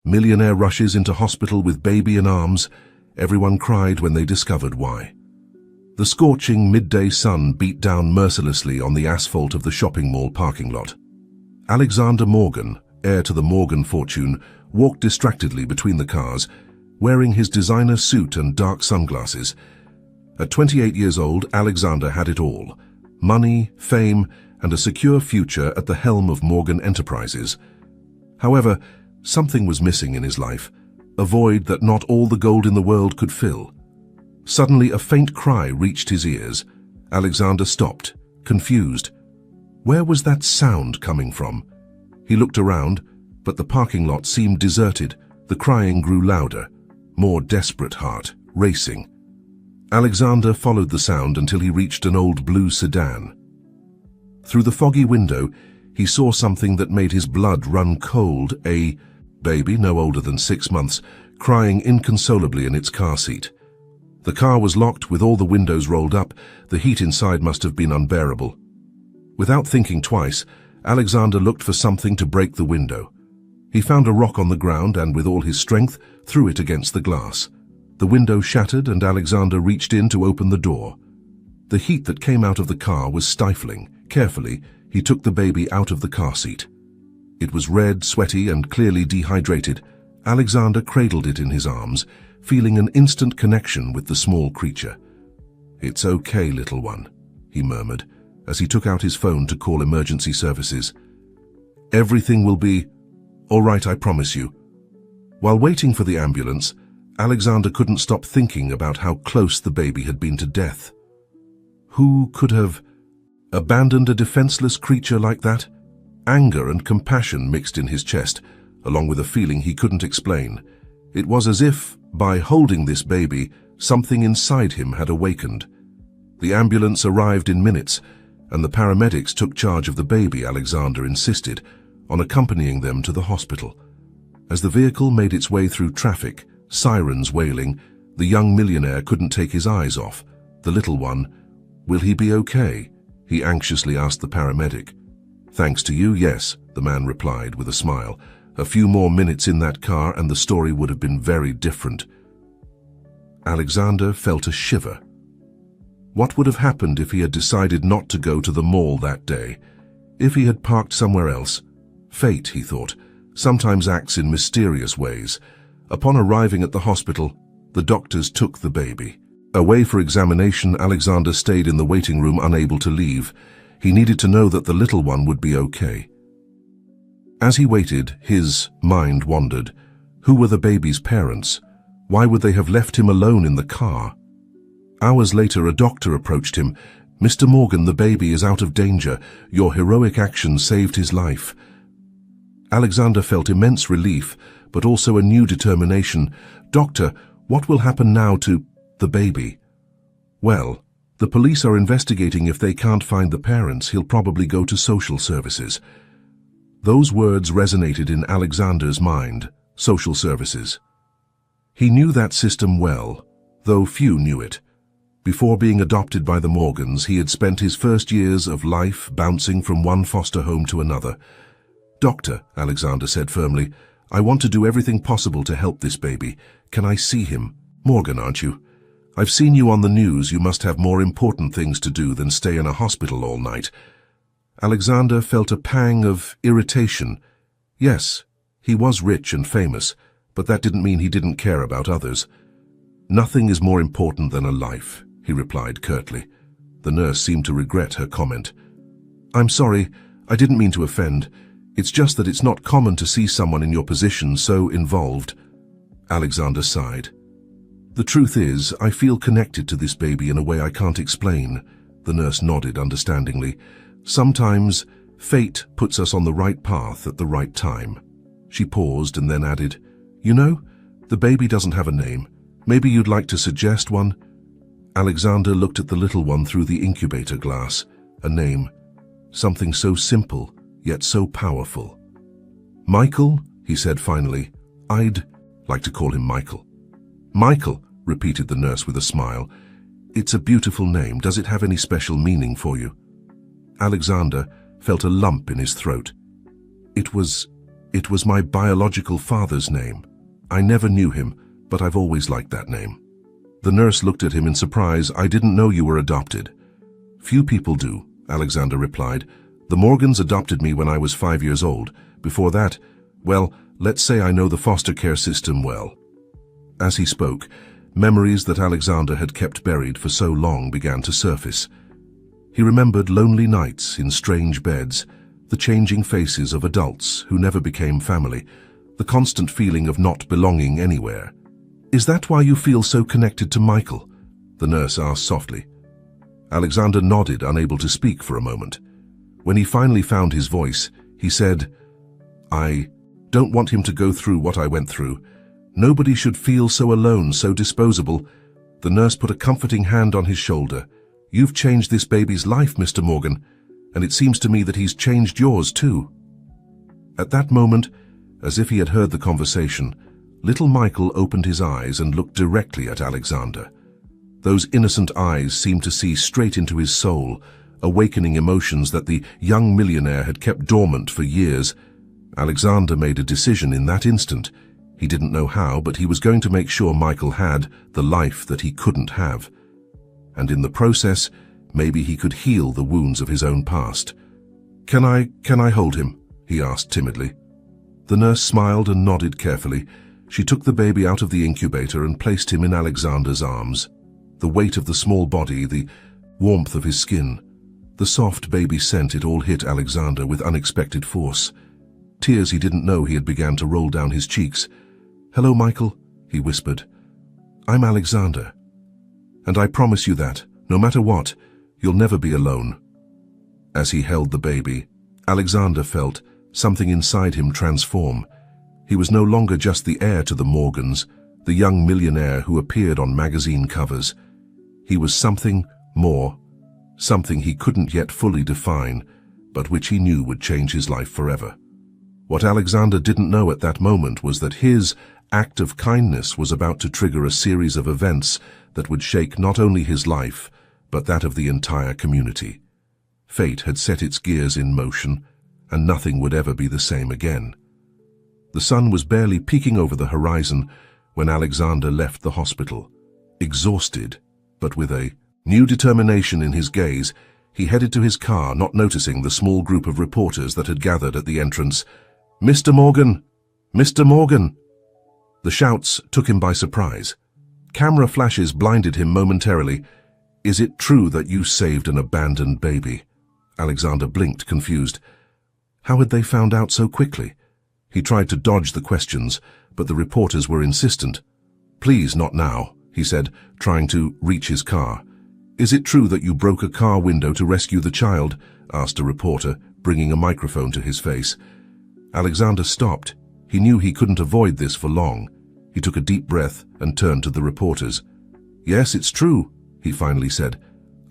Millionaire rushes into hospital with baby in arms. Everyone cried when they discovered why. The scorching midday sun beat down mercilessly on the asphalt of the shopping mall parking lot. Alexander Morgan, heir to the Morgan fortune, walked distractedly between the cars, wearing his designer suit and dark sunglasses. At 28 years old, Alexander had it all: money, fame, and a secure future at the helm of Morgan Enterprises. However, something was missing in his life, a void that not all the gold in the world could fill. Suddenly, a faint cry reached his ears. Alexander stopped, confused. Where was that sound coming from? He looked around, but the parking lot seemed deserted. The crying grew louder, more desperate, heart racing. Alexander followed the sound until he reached an old blue sedan. Through the foggy window, he saw something that made his blood run cold: a baby no older than 6 months, crying inconsolably in its car seat. The car was locked with all the windows rolled up. The heat inside must have been unbearable. Without thinking twice, Alexander looked for something to break the window. He found a rock on the ground and, with all his strength, threw it against the glass. The window shattered and Alexander reached in to open the door. The heat that came out of the car was stifling. Carefully, he took the baby out of the car seat. It was red, sweaty, and clearly dehydrated. Alexander cradled it in his arms, feeling an instant connection with the small creature. "It's okay, little one," he murmured, as he took out his phone to call emergency services. "Everything will be all right, I promise you." While waiting for the ambulance, Alexander couldn't stop thinking about how close the baby had been to death. Who could have abandoned a defenseless creature like that? Anger and compassion mixed in his chest, along with a feeling he couldn't explain. It was as if, by holding this baby, something inside him had awakened. The ambulance arrived in minutes, and the paramedics took charge of the baby. Alexander insisted on accompanying them to the hospital. As the vehicle made its way through traffic, sirens wailing, the young millionaire couldn't take his eyes off the little one. "Will he be okay?" he anxiously asked the paramedic. "Thanks to you, yes," the man replied with a smile. A few more minutes in that car and the story would have been very different. Alexander felt a shiver. What would have happened if he had decided not to go to the mall that day? If he had parked somewhere else? Fate, he thought, sometimes acts in mysterious ways. Upon arriving at the hospital, the doctors took the baby. Away for examination, Alexander stayed in the waiting room, unable to leave. He needed to know that the little one would be okay. As he waited, his mind wandered. Who were the baby's parents? Why would they have left him alone in the car? Hours later, a doctor approached him. "Mr. Morgan, the baby is out of danger. Your heroic action saved his life." Alexander felt immense relief, but also a new determination. "Doctor, what will happen now to the baby?" "Well, the police are investigating. If they can't find the parents, he'll probably go to social services." Those words resonated in Alexander's mind. Social services. He knew that system well, though few knew it. Before being adopted by the Morgans, he had spent his first years of life bouncing from one foster home to another. "Doctor," Alexander said firmly, "I want to do everything possible to help this baby. Can I see him? Morgan, aren't you? I've seen you on the news. You must have more important things to do than stay in a hospital all night." Alexander felt a pang of irritation. Yes, he was rich and famous, but that didn't mean he didn't care about others. "Nothing is more important than a life," he replied curtly. The nurse seemed to regret her comment. "I'm sorry, I didn't mean to offend. It's just that it's not common to see someone in your position so involved." Alexander sighed. "The truth is, I feel connected to this baby in a way I can't explain." The nurse nodded understandingly. "Sometimes fate puts us on the right path at the right time." She paused and then added, "You know, the baby doesn't have a name. Maybe you'd like to suggest one?" Alexander looked at the little one through the incubator glass. A name. Something so simple, yet so powerful. "Michael," he said finally. "I'd like to call him Michael." "Michael," repeated the nurse with a smile. "It's a beautiful name. Does it have any special meaning for you?" Alexander felt a lump in his throat. It was It was my biological father's name. I never knew him, but I've always liked that name. The nurse looked at him in surprise. I didn't know you were adopted. Few people do, Alexander replied. The Morgans adopted me when I was 5 years old. Before that, well, let's say I know the foster care system well. As he spoke, memories that Alexander had kept buried for so long began to surface. He remembered lonely nights in strange beds, the changing faces of adults who never became family, the constant feeling of not belonging anywhere. Is that why you feel so connected to Michael? The nurse asked softly. Alexander nodded, unable to speak for a moment. When he finally found his voice, he said, I don't want him to go through what I went through. Nobody should feel so alone, so disposable. The nurse put a comforting hand on his shoulder. You've changed this baby's life, Mr. Morgan, and it seems to me that he's changed yours too. At that moment, as if he had heard the conversation, little Michael opened his eyes and looked directly at Alexander. Those innocent eyes seemed to see straight into his soul, awakening emotions that the young millionaire had kept dormant for years. Alexander made a decision in that instant. He didn't know how, but he was going to make sure Michael had the life that he couldn't have. And in the process, maybe he could heal the wounds of his own past. Can I hold him? He asked timidly. The nurse smiled and nodded carefully. She took the baby out of the incubator and placed him in Alexander's arms. The weight of the small body, the warmth of his skin, the soft baby scent, it all hit Alexander with unexpected force. Tears he didn't know he had began to roll down his cheeks. Hello, Michael, he whispered. I'm Alexander. And I promise you that, no matter what, you'll never be alone. As he held the baby, Alexander felt something inside him transform. He was no longer just the heir to the Morgans, the young millionaire who appeared on magazine covers. He was something more, something he couldn't yet fully define, but which he knew would change his life forever. What Alexander didn't know at that moment was that his act of kindness was about to trigger a series of events that would shake not only his life, but that of the entire community. Fate had set its gears in motion, and nothing would ever be the same again. The sun was barely peeking over the horizon when Alexander left the hospital. Exhausted, but with a new determination in his gaze, he headed to his car, not noticing the small group of reporters that had gathered at the entrance. Mr. Morgan! Mr. Morgan! The shouts took him by surprise. Camera flashes blinded him momentarily. Is it true that you saved an abandoned baby? Alexander blinked, confused. How had they found out so quickly? He tried to dodge the questions, but the reporters were insistent. Please, not now, he said, trying to reach his car. Is it true that you broke a car window to rescue the child? Asked a reporter, bringing a microphone to his face. Alexander stopped. He knew he couldn't avoid this for long. He took a deep breath and turned to the reporters. Yes, it's true, he finally said.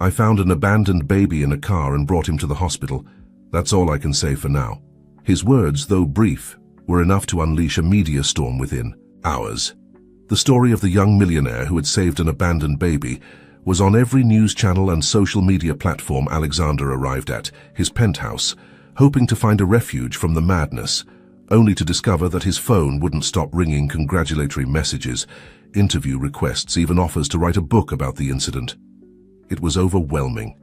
I found an abandoned baby in a car and brought him to the hospital. That's all I can say for now. His words, though brief, were enough to unleash a media storm within hours. The story of the young millionaire who had saved an abandoned baby was on every news channel and social media platform Alexander arrived at, his penthouse, hoping to find a refuge from the madness, only to discover that his phone wouldn't stop ringing congratulatory messages, interview requests, even offers to write a book about the incident. It was overwhelming.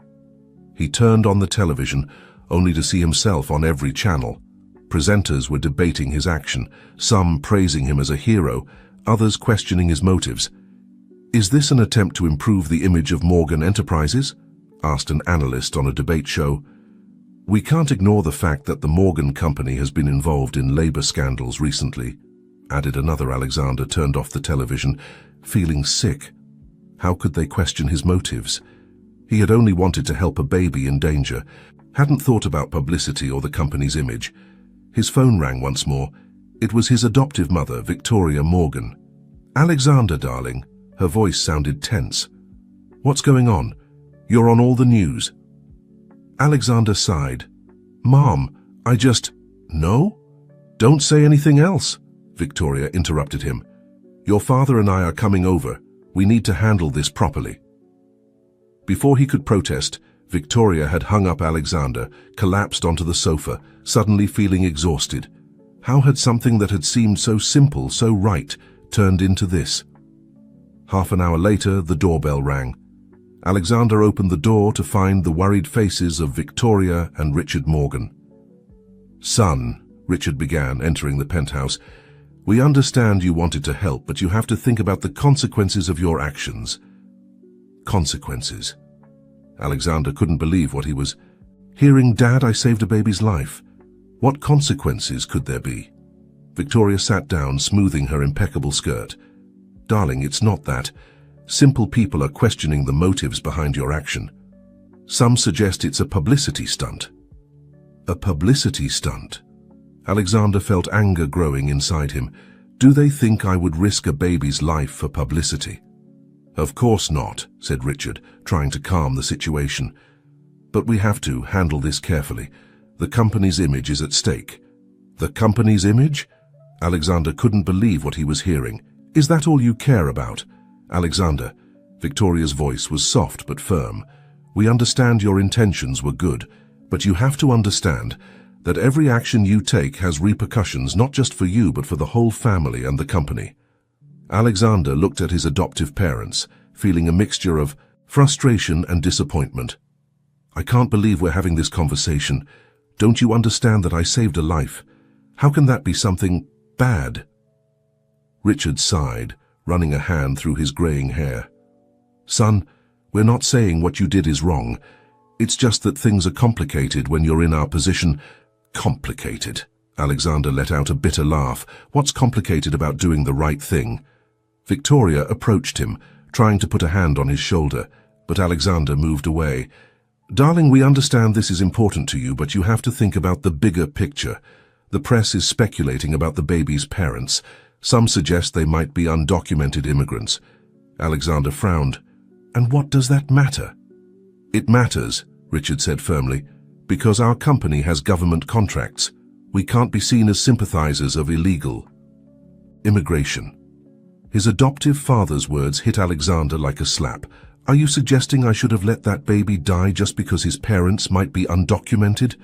He turned on the television, only to see himself on every channel. Presenters were debating his action, some praising him as a hero, others questioning his motives. Is this an attempt to improve the image of Morgan Enterprises? Asked an analyst on a debate show. We can't ignore the fact that the Morgan company has been involved in labor scandals recently, added another. Alexander turned off the television, feeling sick. How could they question his motives? He had only wanted to help a baby in danger, hadn't thought about publicity or the company's image. His phone rang once more. It was his adoptive mother, Victoria Morgan. Alexander, darling. Her voice sounded tense. What's going on? You're on all the news. Alexander sighed. Mom, I just... No? Don't say anything else, Victoria interrupted him. Your father and I are coming over. We need to handle this properly. Before he could protest, Victoria had hung up Alexander, collapsed onto the sofa, suddenly feeling exhausted. How had something that had seemed so simple, so right, turned into this? Half an hour later, the doorbell rang. Alexander opened the door to find the worried faces of Victoria and Richard Morgan. "Son," Richard began, entering the penthouse, "we understand you wanted to help, but you have to think about the consequences of your actions." Consequences. Alexander couldn't believe what he was hearing. "Dad, I saved a baby's life. What consequences could there be?" Victoria sat down, smoothing her impeccable skirt. "Darling, it's not that. Simple people are questioning the motives behind your action. Some suggest it's a publicity stunt." A publicity stunt? Alexander felt anger growing inside him. "Do they think I would risk a baby's life for publicity?" "Of course not," said Richard, trying to calm the situation. "But we have to handle this carefully. The company's image is at stake." "The company's image?" Alexander couldn't believe what he was hearing. "Is that all you care about?" "Alexander," Victoria's voice was soft but firm, "we understand your intentions were good, but you have to understand that every action you take has repercussions not just for you but for the whole family and the company." Alexander looked at his adoptive parents, feeling a mixture of frustration and disappointment. "I can't believe we're having this conversation. Don't you understand that I saved a life? How can that be something bad?" Richard sighed, running a hand through his graying hair. "Son, we're not saying what you did is wrong. It's just that things are complicated when you're in our position." "Complicated?" Alexander let out a bitter laugh. "What's complicated about doing the right thing?" Victoria approached him, trying to put a hand on his shoulder, but Alexander moved away. "Darling, we understand this is important to you, but you have to think about the bigger picture. The press is speculating about the baby's parents. Some suggest they might be undocumented immigrants." Alexander frowned. "And what does that matter?" "It matters," Richard said firmly, "because our company has government contracts. We can't be seen as sympathizers of illegal immigration." His adoptive father's words hit Alexander like a slap. "Are you suggesting I should have let that baby die just because his parents might be undocumented?"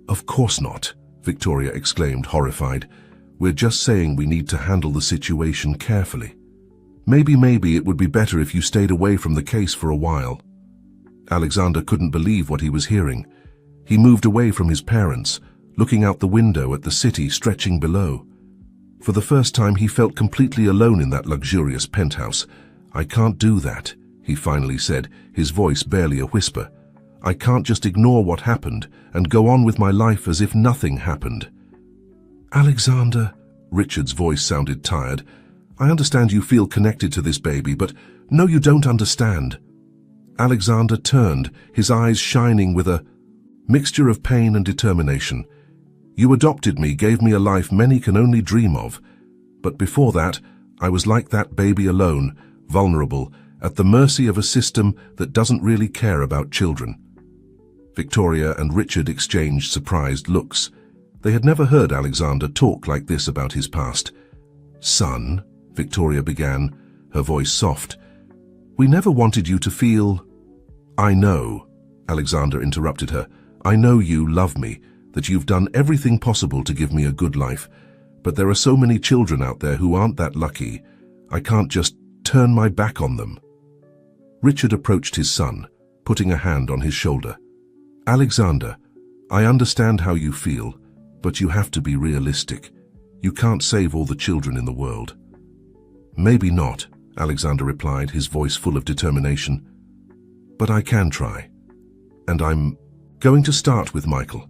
"Of course not," Victoria exclaimed, horrified. "We're just saying we need to handle the situation carefully. Maybe it would be better if you stayed away from the case for a while." Alexander couldn't believe what he was hearing. He moved away from his parents, looking out the window at the city stretching below. For the first time, he felt completely alone in that luxurious penthouse. "I can't do that," he finally said, his voice barely a whisper. "I can't just ignore what happened and go on with my life as if nothing happened." "Alexander," Richard's voice sounded tired, "I understand you feel connected to this baby, but no, you don't understand." Alexander turned, his eyes shining with a mixture of pain and determination. "You adopted me, gave me a life many can only dream of. But before that, I was like that baby, alone, vulnerable, at the mercy of a system that doesn't really care about children." Victoria and Richard exchanged surprised looks. They had never heard Alexander talk like this about his past. "Son," Victoria began, her voice soft, "we never wanted you to feel—" "I know," Alexander interrupted her. "I know you love me, that you've done everything possible to give me a good life. But there are so many children out there who aren't that lucky. I can't just turn my back on them." Richard approached his son, putting a hand on his shoulder. "Alexander, I understand how you feel, but you have to be realistic. You can't save all the children in the world." "Maybe not," Alexander replied, his voice full of determination. "But I can try. And I'm going to start with Michael."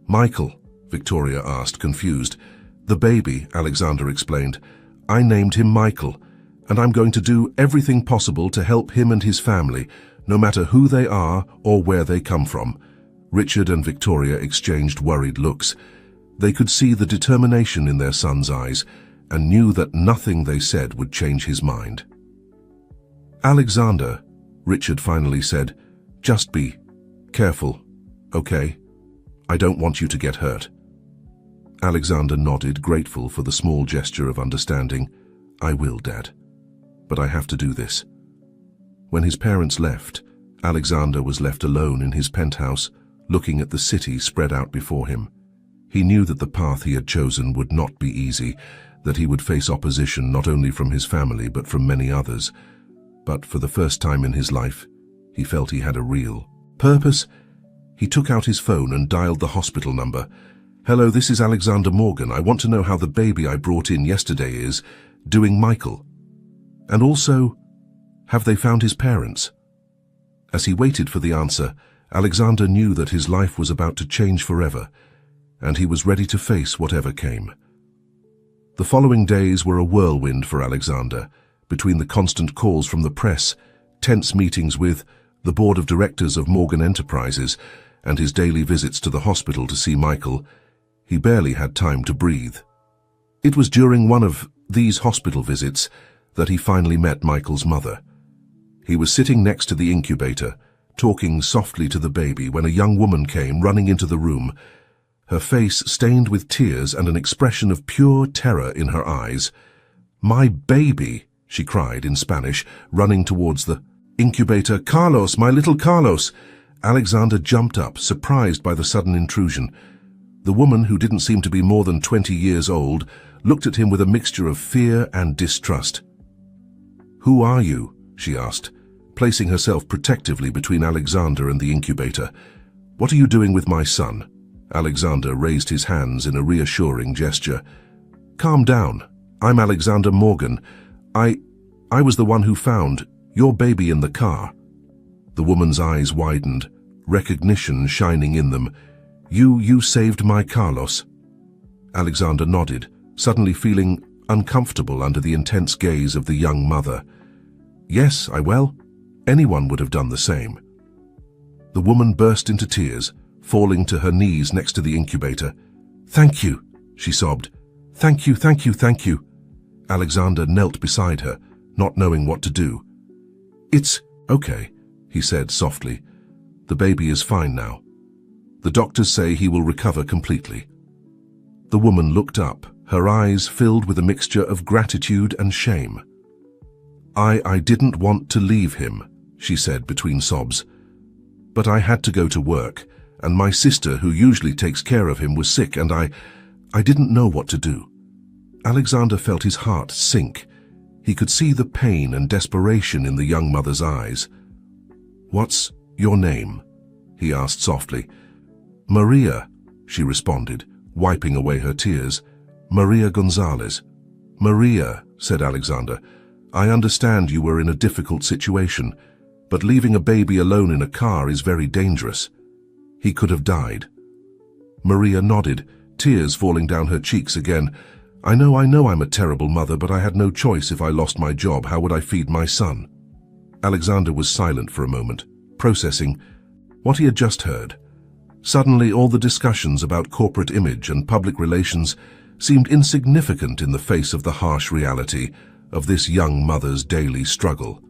"Michael?" Victoria asked, confused. "The baby," Alexander explained. "I named him Michael, and I'm going to do everything possible to help him and his family, no matter who they are or where they come from." Richard and Victoria exchanged worried looks. They could see the determination in their son's eyes and knew that nothing they said would change his mind. "Alexander," Richard finally said, "just be careful, okay? I don't want you to get hurt." Alexander nodded, grateful for the small gesture of understanding. "I will, Dad. But I have to do this." When his parents left, Alexander was left alone in his penthouse, looking at the city spread out before him. He knew that the path he had chosen would not be easy, that he would face opposition not only from his family but from many others. But for the first time in his life, he felt he had a real purpose. He took out his phone and dialed the hospital number. "Hello, this is Alexander Morgan. I want to know how the baby I brought in yesterday is doing, Michael. And also, have they found his parents?" As he waited for the answer, Alexander knew that his life was about to change forever, and he was ready to face whatever came. The following days were a whirlwind for Alexander, between the constant calls from the press, tense meetings with the board of directors of Morgan Enterprises, and his daily visits to the hospital to see Michael. He barely had time to breathe. It was during one of these hospital visits that he finally met Michael's mother. He was sitting next to the incubator, talking softly to the baby, when a young woman came running into the room, her face stained with tears and an expression of pure terror in her eyes. "My baby!" she cried in Spanish, running towards the incubator. "Carlos, my little Carlos!" Alexander jumped up, surprised by the sudden intrusion. The woman, who didn't seem to be more than 20 years old, looked at him with a mixture of fear and distrust. "Who are you?" she asked, placing herself protectively between Alexander and the incubator. "What are you doing with my son?" Alexander raised his hands in a reassuring gesture. "Calm down. I'm Alexander Morgan. I was the one who found your baby in the car." The woman's eyes widened, recognition shining in them. You saved my Carlos?" Alexander nodded, suddenly feeling uncomfortable under the intense gaze of the young mother. "Yes, anyone would have done the same." The woman burst into tears, falling to her knees next to the incubator. "Thank you," she sobbed. "Thank you, thank you, thank you." Alexander knelt beside her, not knowing what to do. "It's okay," he said softly. "The baby is fine now. The doctors say he will recover completely." The woman looked up, her eyes filled with a mixture of gratitude and shame. I didn't want to leave him," she said between sobs. "But I had to go to work, and my sister, who usually takes care of him, was sick, and I didn't know what to do." Alexander felt his heart sink. He could see the pain and desperation in the young mother's eyes. "What's your name?" he asked softly. "Maria," she responded, wiping away her tears. "Maria Gonzalez." "Maria," said Alexander, "I understand you were in a difficult situation, but leaving a baby alone in a car is very dangerous. He could have died." Maria nodded, tears falling down her cheeks again. I know I'm a terrible mother, but I had no choice. If I lost my job, how would I feed my son?" Alexander was silent for a moment, processing what he had just heard. Suddenly, all the discussions about corporate image and public relations seemed insignificant in the face of the harsh reality of this young mother's daily struggle.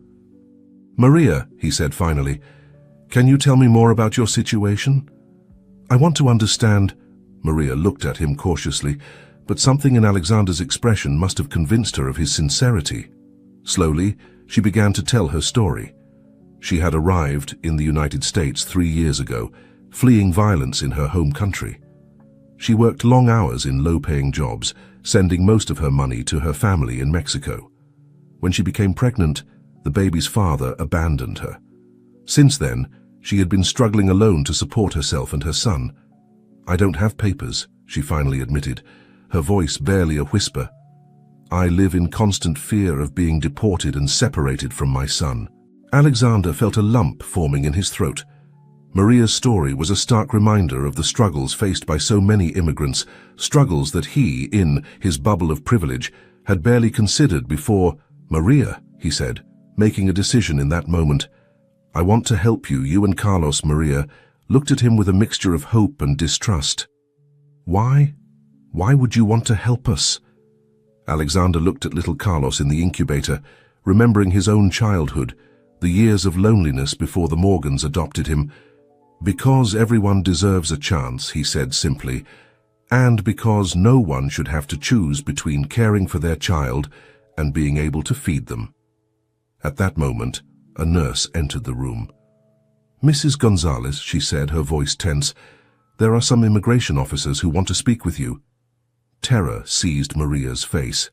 "Maria," he said finally, "can you tell me more about your situation? I want to understand." Maria looked at him cautiously, but something in Alexander's expression must have convinced her of his sincerity. Slowly, she began to tell her story. She had arrived in the United States 3 years ago, fleeing violence in her home country. She worked long hours in low-paying jobs, sending most of her money to her family in Mexico. When she became pregnant, the baby's father abandoned her. Since then, she had been struggling alone to support herself and her son. "I don't have papers," she finally admitted, her voice barely a whisper. "I live in constant fear of being deported and separated from my son." Alexander felt a lump forming in his throat. Maria's story was a stark reminder of the struggles faced by so many immigrants, struggles that he, in his bubble of privilege, had barely considered before. "Maria," he said, making a decision in that moment. "I want to help you." You and Carlos, Maria, looked at him with a mixture of hope and distrust. Why? Why would you want to help us?" Alexander looked at little Carlos in the incubator, remembering his own childhood, the years of loneliness before the Morgans adopted him. "Because everyone deserves a chance," he said simply, "and because no one should have to choose between caring for their child and being able to feed them." At that moment, a nurse entered the room. "Mrs. Gonzalez," she said, her voice tense, There are some immigration officers who want to speak with you." Terror seized Maria's face.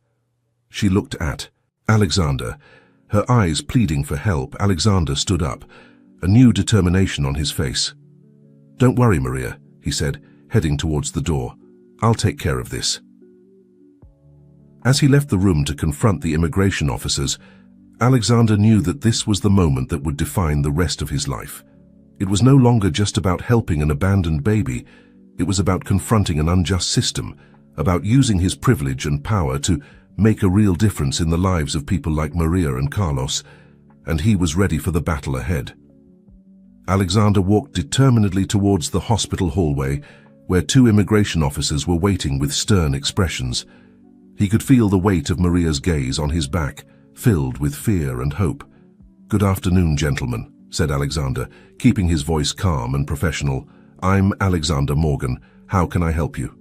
She looked at Alexander. Her eyes pleading for help, Alexander stood up, a new determination on his face. "Don't worry, Maria," he said, heading towards the door. "I'll take care of this." As he left the room to confront the immigration officers, Alexander knew that this was the moment that would define the rest of his life. It was no longer just about helping an abandoned baby. It was about confronting an unjust system, about using his privilege and power to make a real difference in the lives of people like Maria and Carlos, and he was ready for the battle ahead. Alexander walked determinedly towards the hospital hallway, where two immigration officers were waiting with stern expressions. He could feel the weight of Maria's gaze on his back, filled with fear and hope. "Good afternoon, gentlemen," said Alexander, keeping his voice calm and professional. "I'm Alexander Morgan. How can I help you?"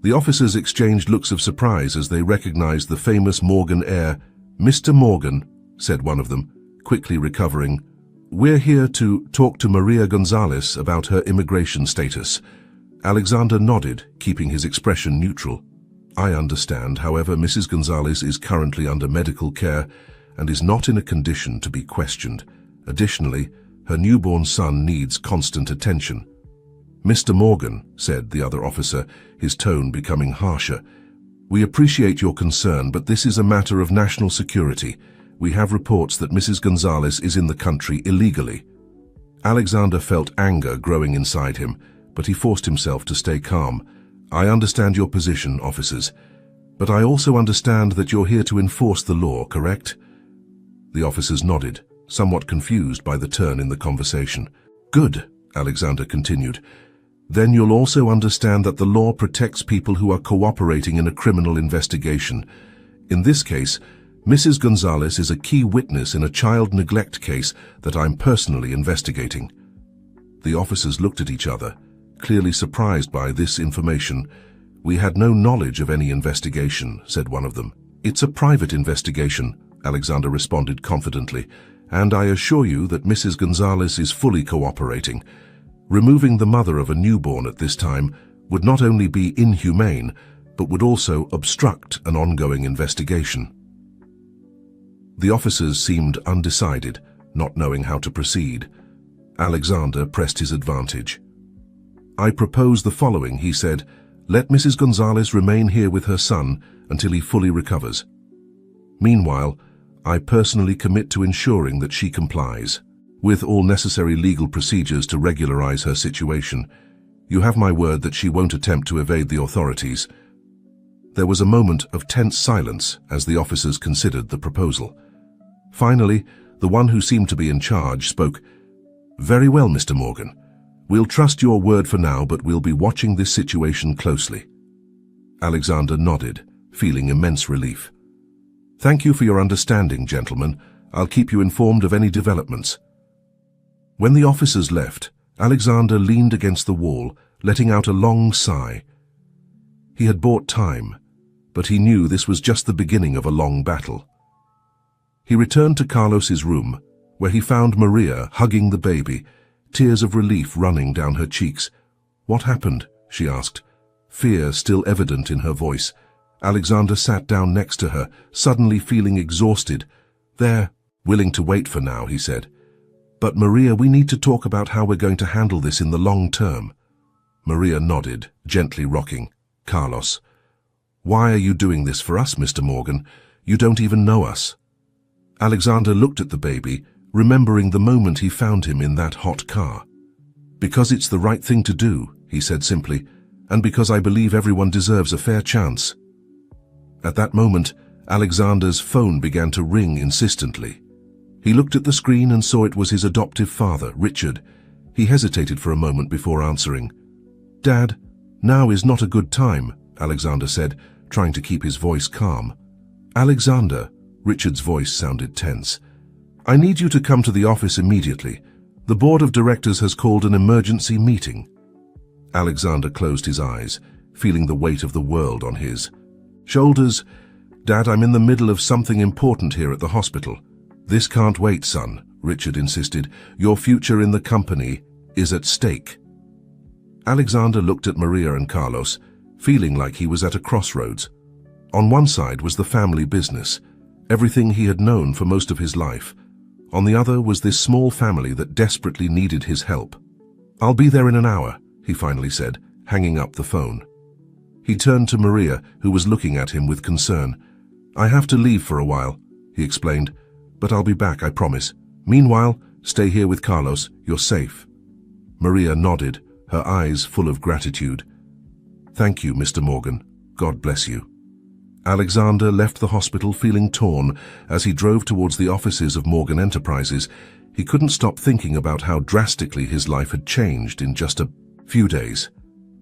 The officers exchanged looks of surprise as they recognized the famous Morgan heir. "Mr. Morgan," said one of them, quickly recovering, "we're here to talk to Maria Gonzalez about her immigration status." Alexander nodded, keeping his expression neutral. "I understand, however, Mrs. Gonzalez is currently under medical care and is not in a condition to be questioned. Additionally, her newborn son needs constant attention." "Mr. Morgan," said the other officer, his tone becoming harsher, "we appreciate your concern, but this is a matter of national security. We have reports that Mrs. Gonzalez is in the country illegally." Alexander felt anger growing inside him, but he forced himself to stay calm. "I understand your position, officers, but I also understand that you're here to enforce the law, correct?" The officers nodded, somewhat confused by the turn in the conversation. "Good," Alexander continued. "Then you'll also understand that the law protects people who are cooperating in a criminal investigation. In this case, Mrs. Gonzalez is a key witness in a child neglect case that I'm personally investigating." The officers looked at each other, clearly surprised by this information. "We had no knowledge of any investigation," said one of them. "It's a private investigation," Alexander responded confidently, "and I assure you that Mrs. Gonzalez is fully cooperating. Removing the mother of a newborn at this time would not only be inhumane, but would also obstruct an ongoing investigation." The officers seemed undecided, not knowing how to proceed. Alexander pressed his advantage. "I propose the following," he said. "Let Mrs. Gonzalez remain here with her son until he fully recovers. Meanwhile, I personally commit to ensuring that she complies with all necessary legal procedures to regularize her situation. You have my word that she won't attempt to evade the authorities." There was a moment of tense silence as the officers considered the proposal. Finally, the one who seemed to be in charge spoke. "Very well, Mr. Morgan. We'll trust your word for now, but we'll be watching this situation closely." Alexander nodded, feeling immense relief. "Thank you for your understanding, gentlemen. I'll keep you informed of any developments." When the officers left, Alexander leaned against the wall, letting out a long sigh. He had bought time, but he knew this was just the beginning of a long battle. He returned to Carlos's room, where he found Maria hugging the baby, tears of relief running down her cheeks. "What happened?" she asked, fear still evident in her voice. Alexander sat down next to her, suddenly feeling exhausted. "There, willing to wait for now," he said. "But Maria, we need to talk about how we're going to handle this in the long term." Maria nodded, gently rocking. "Carlos, why are you doing this for us, Mr. Morgan? You don't even know us." Alexander looked at the baby, remembering the moment he found him in that hot car. "Because it's the right thing to do," he said simply, "and because I believe everyone deserves a fair chance." At that moment, Alexander's phone began to ring insistently. He looked at the screen and saw it was his adoptive father, Richard. He hesitated for a moment before answering. "Dad, now is not a good time," Alexander said, trying to keep his voice calm. "Alexander," Richard's voice sounded tense, "I need you to come to the office immediately. The board of directors has called an emergency meeting." Alexander closed his eyes, feeling the weight of the world on his shoulders. "Dad, I'm in the middle of something important here at the hospital." "This can't wait, son," Richard insisted. "Your future in the company is at stake." Alexander looked at Maria and Carlos, feeling like he was at a crossroads. On one side was the family business, everything he had known for most of his life. On the other was this small family that desperately needed his help. "I'll be there in an hour," he finally said, hanging up the phone. He turned to Maria, who was looking at him with concern. "I have to leave for a while," he explained, "but I'll be back, I promise. Meanwhile, stay here with Carlos. You're safe." Maria nodded, her eyes full of gratitude. "Thank you, Mr. Morgan. God bless you." Alexander left the hospital feeling torn as he drove towards the offices of Morgan Enterprises. He couldn't stop thinking about how drastically his life had changed in just a few days.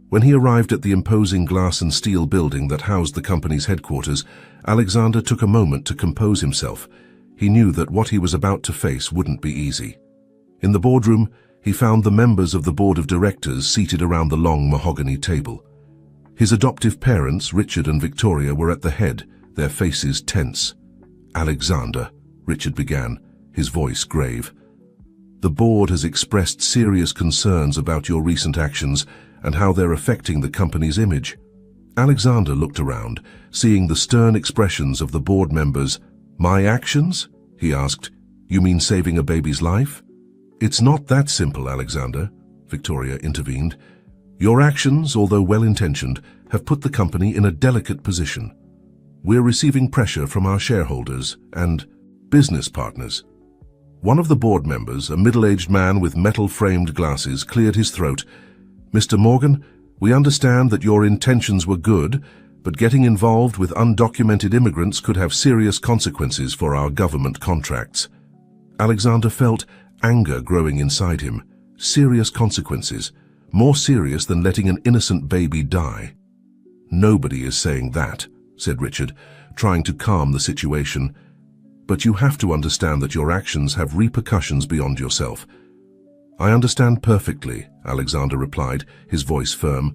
When he arrived at the imposing glass and steel building that housed the company's headquarters, Alexander took a moment to compose himself. He knew that what he was about to face wouldn't be easy. In the boardroom, he found the members of the board of directors seated around the long mahogany table. His adoptive parents, Richard and Victoria, were at the head, their faces tense. "Alexander," Richard began, his voice grave. "The board has expressed serious concerns about your recent actions and how they're affecting the company's image." Alexander looked around, seeing the stern expressions of the board members. "My actions?" he asked. "You mean saving a baby's life?" "It's not that simple, Alexander," Victoria intervened. "Your actions, although well-intentioned, have put the company in a delicate position. We're receiving pressure from our shareholders and business partners." One of the board members, a middle-aged man with metal-framed glasses, cleared his throat. "Mr. Morgan, we understand that your intentions were good, but getting involved with undocumented immigrants could have serious consequences for our government contracts." Alexander felt anger growing inside him. Serious consequences, more serious than letting an innocent baby die. "Nobody is saying that," said Richard, trying to calm the situation. "But you have to understand that your actions have repercussions beyond yourself." "I understand perfectly," Alexander replied, his voice firm.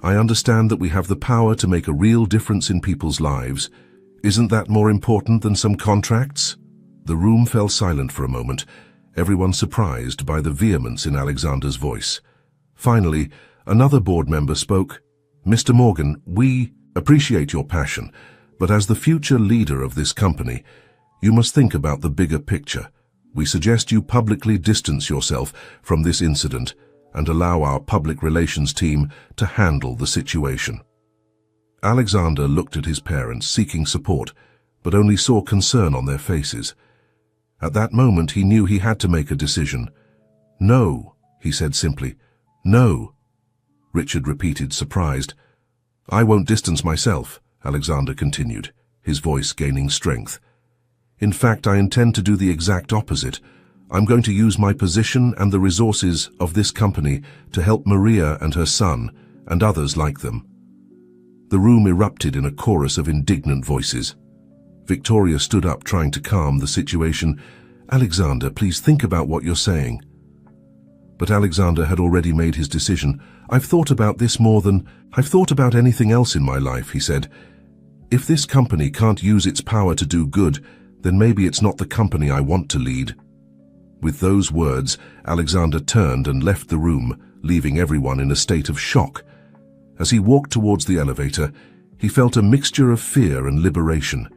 "I understand that we have the power to make a real difference in people's lives. Isn't that more important than some contracts?" The room fell silent for a moment, everyone surprised by the vehemence in Alexander's voice. Finally, another board member spoke. "Mr. Morgan, we appreciate your passion, but as the future leader of this company, you must think about the bigger picture. We suggest you publicly distance yourself from this incident and allow our public relations team to handle the situation." Alexander looked at his parents, seeking support, but only saw concern on their faces. At that moment, he knew he had to make a decision. "No," he said simply. "No." Richard repeated, surprised. "I won't distance myself," Alexander continued, his voice gaining strength. "In fact, I intend to do the exact opposite. I'm going to use my position and the resources of this company to help Maria and her son, and others like them." The room erupted in a chorus of indignant voices. Victoria stood up, trying to calm the situation. "Alexander, please think about what you're saying." But Alexander had already made his decision. "I've thought about this more than I've thought about anything else in my life," he said. "If this company can't use its power to do good, then maybe it's not the company I want to lead." With those words, Alexander turned and left the room, leaving everyone in a state of shock. As he walked towards the elevator, he felt a mixture of fear and liberation.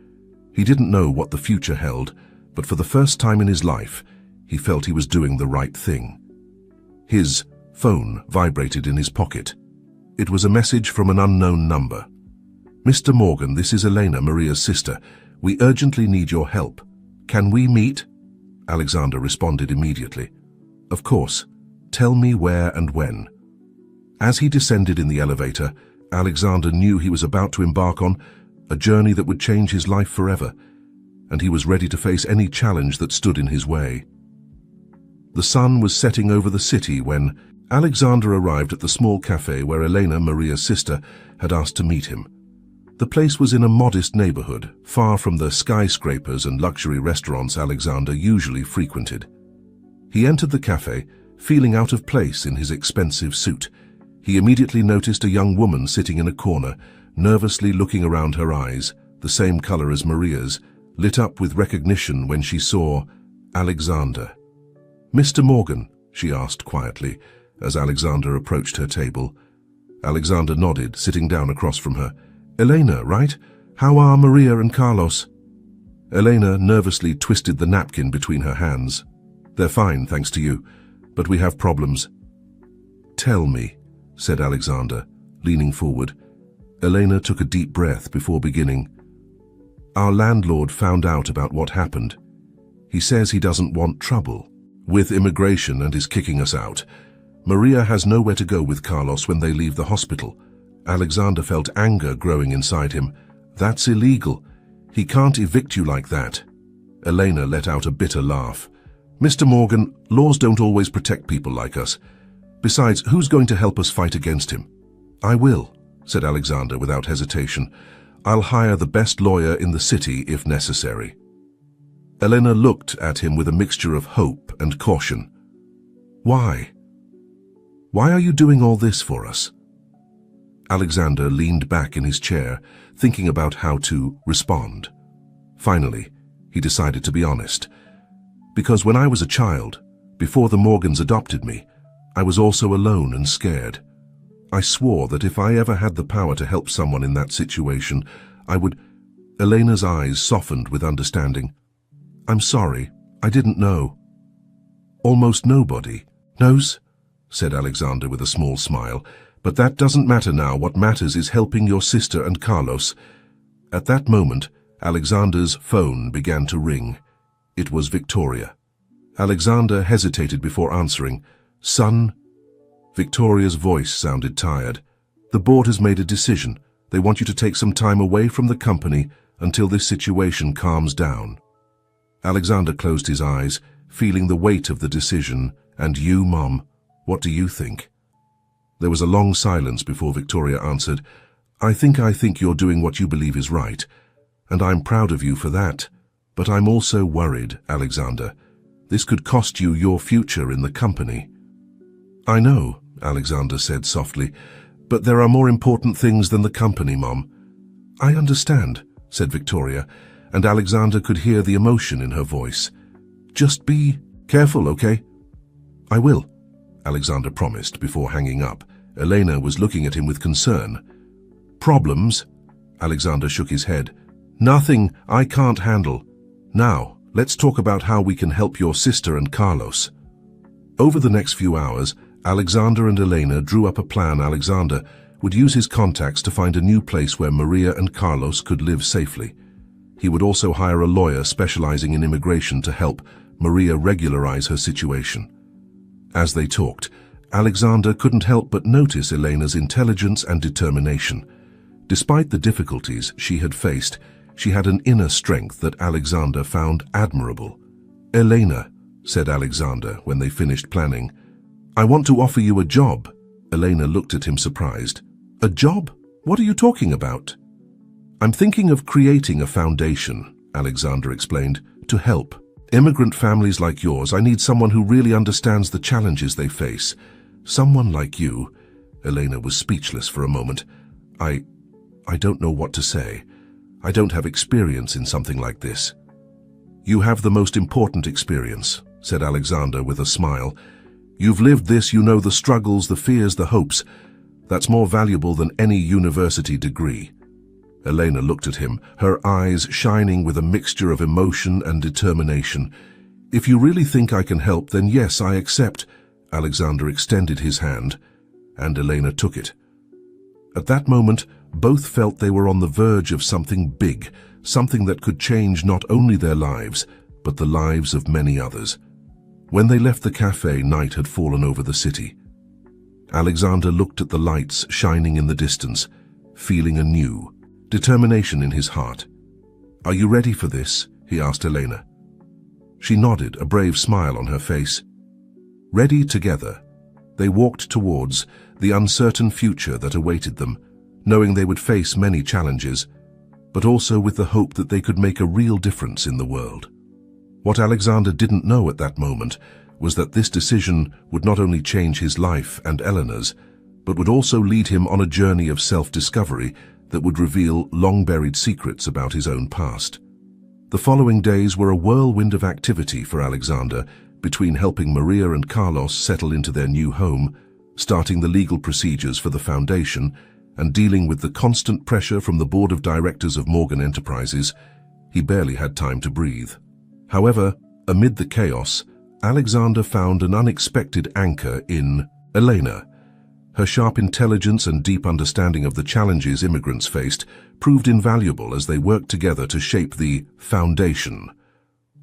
He didn't know what the future held, but for the first time in his life, he felt he was doing the right thing. His phone vibrated in his pocket. It was a message from an unknown number. "Mr. Morgan, this is Elena, Maria's sister. We urgently need your help. Can we meet?" Alexander responded immediately. "Of course. Tell me where and when." As he descended in the elevator, Alexander knew he was about to embark on a journey that would change his life forever, and he was ready to face any challenge that stood in his way. The sun was setting over the city when Alexander arrived at the small cafe where Elena, Maria's sister, had asked to meet him. The place was in a modest neighborhood, far from the skyscrapers and luxury restaurants Alexander usually frequented. He entered the cafe, feeling out of place in his expensive suit. He immediately noticed a young woman sitting in a corner, nervously looking around, her eyes, the same color as Maria's, lit up with recognition when she saw Alexander. "Mr. Morgan," she asked quietly, as Alexander approached her table. Alexander nodded, sitting down across from her. "Elena, right? How are Maria and Carlos?" Elena nervously twisted the napkin between her hands. "They're fine, thanks to you, but we have problems." "Tell me," said Alexander, leaning forward. Elena took a deep breath before beginning. "Our landlord found out about what happened. He says he doesn't want trouble with immigration and is kicking us out. Maria has nowhere to go with Carlos when they leave the hospital." Alexander felt anger growing inside him. "That's illegal. He can't evict you like that." Elena let out a bitter laugh. "Mr. Morgan, laws don't always protect people like us. Besides, who's going to help us fight against him?" "I will," said Alexander without hesitation. "I'll hire the best lawyer in the city if necessary." Elena looked at him with a mixture of hope and caution. "Why? Why are you doing all this for us?" Alexander leaned back in his chair, thinking about how to respond. Finally, he decided to be honest. "Because when I was a child, before the Morgans adopted me, I was also alone and scared. I swore that if I ever had the power to help someone in that situation, I would—" Elena's eyes softened with understanding. "I'm sorry, I didn't know." "Almost nobody knows," said Alexander with a small smile. "But that doesn't matter now. What matters is helping your sister and Carlos." At that moment, Alexander's phone began to ring. It was Victoria. Alexander hesitated before answering. "Son?" Victoria's voice sounded tired. "The board has made a decision. They want you to take some time away from the company until this situation calms down." Alexander closed his eyes, feeling the weight of the decision. "And you, Mom, what do you think?" There was a long silence before Victoria answered. I think you're doing what you believe is right, and I'm proud of you for that. But I'm also worried, Alexander. This could cost you your future in the company." "I know," Alexander said softly, "but there are more important things than the company, Mom." "I understand," said Victoria, and Alexander could hear the emotion in her voice. "Just be careful, okay?" "I will," Alexander promised before hanging up. Elena was looking at him with concern. "Problems?" Alexander shook his head. "Nothing I can't handle. Now, let's talk about how we can help your sister and Carlos." Over the next few hours, Alexander and Elena drew up a plan. Alexander would use his contacts to find a new place where Maria and Carlos could live safely. He would also hire a lawyer specializing in immigration to help Maria regularize her situation. As they talked, Alexander couldn't help but notice Elena's intelligence and determination. Despite the difficulties she had faced, she had an inner strength that Alexander found admirable. "Elena," said Alexander when they finished planning, "I want to offer you a job." Elena looked at him surprised. "A job? What are you talking about?" "I'm thinking of creating a foundation," Alexander explained, "to help immigrant families like yours. I need someone who really understands the challenges they face. Someone like you." Elena was speechless for a moment. I don't know what to say. I don't have experience in something like this." "You have the most important experience," said Alexander with a smile. "You've lived this, you know the struggles, the fears, the hopes. That's more valuable than any university degree." Elena looked at him, her eyes shining with a mixture of emotion and determination. "If you really think I can help, then yes, I accept." Alexander extended his hand, and Elena took it. At that moment, both felt they were on the verge of something big, something that could change not only their lives, but the lives of many others. When they left the cafe, night had fallen over the city. Alexander looked at the lights shining in the distance, feeling a new determination in his heart. "Are you ready for this?" he asked Elena. She nodded, a brave smile on her face. Ready together, they walked towards the uncertain future that awaited them, knowing they would face many challenges, but also with the hope that they could make a real difference in the world. What Alexander didn't know at that moment was that this decision would not only change his life and Eleanor's, but would also lead him on a journey of self-discovery that would reveal long-buried secrets about his own past. The following days were a whirlwind of activity for Alexander, between helping Maria and Carlos settle into their new home, starting the legal procedures for the foundation and dealing with the constant pressure from the board of directors of Morgan Enterprises, he barely had time to breathe. However, amid the chaos, Alexander found an unexpected anchor in Elena. Her sharp intelligence and deep understanding of the challenges immigrants faced proved invaluable as they worked together to shape the foundation.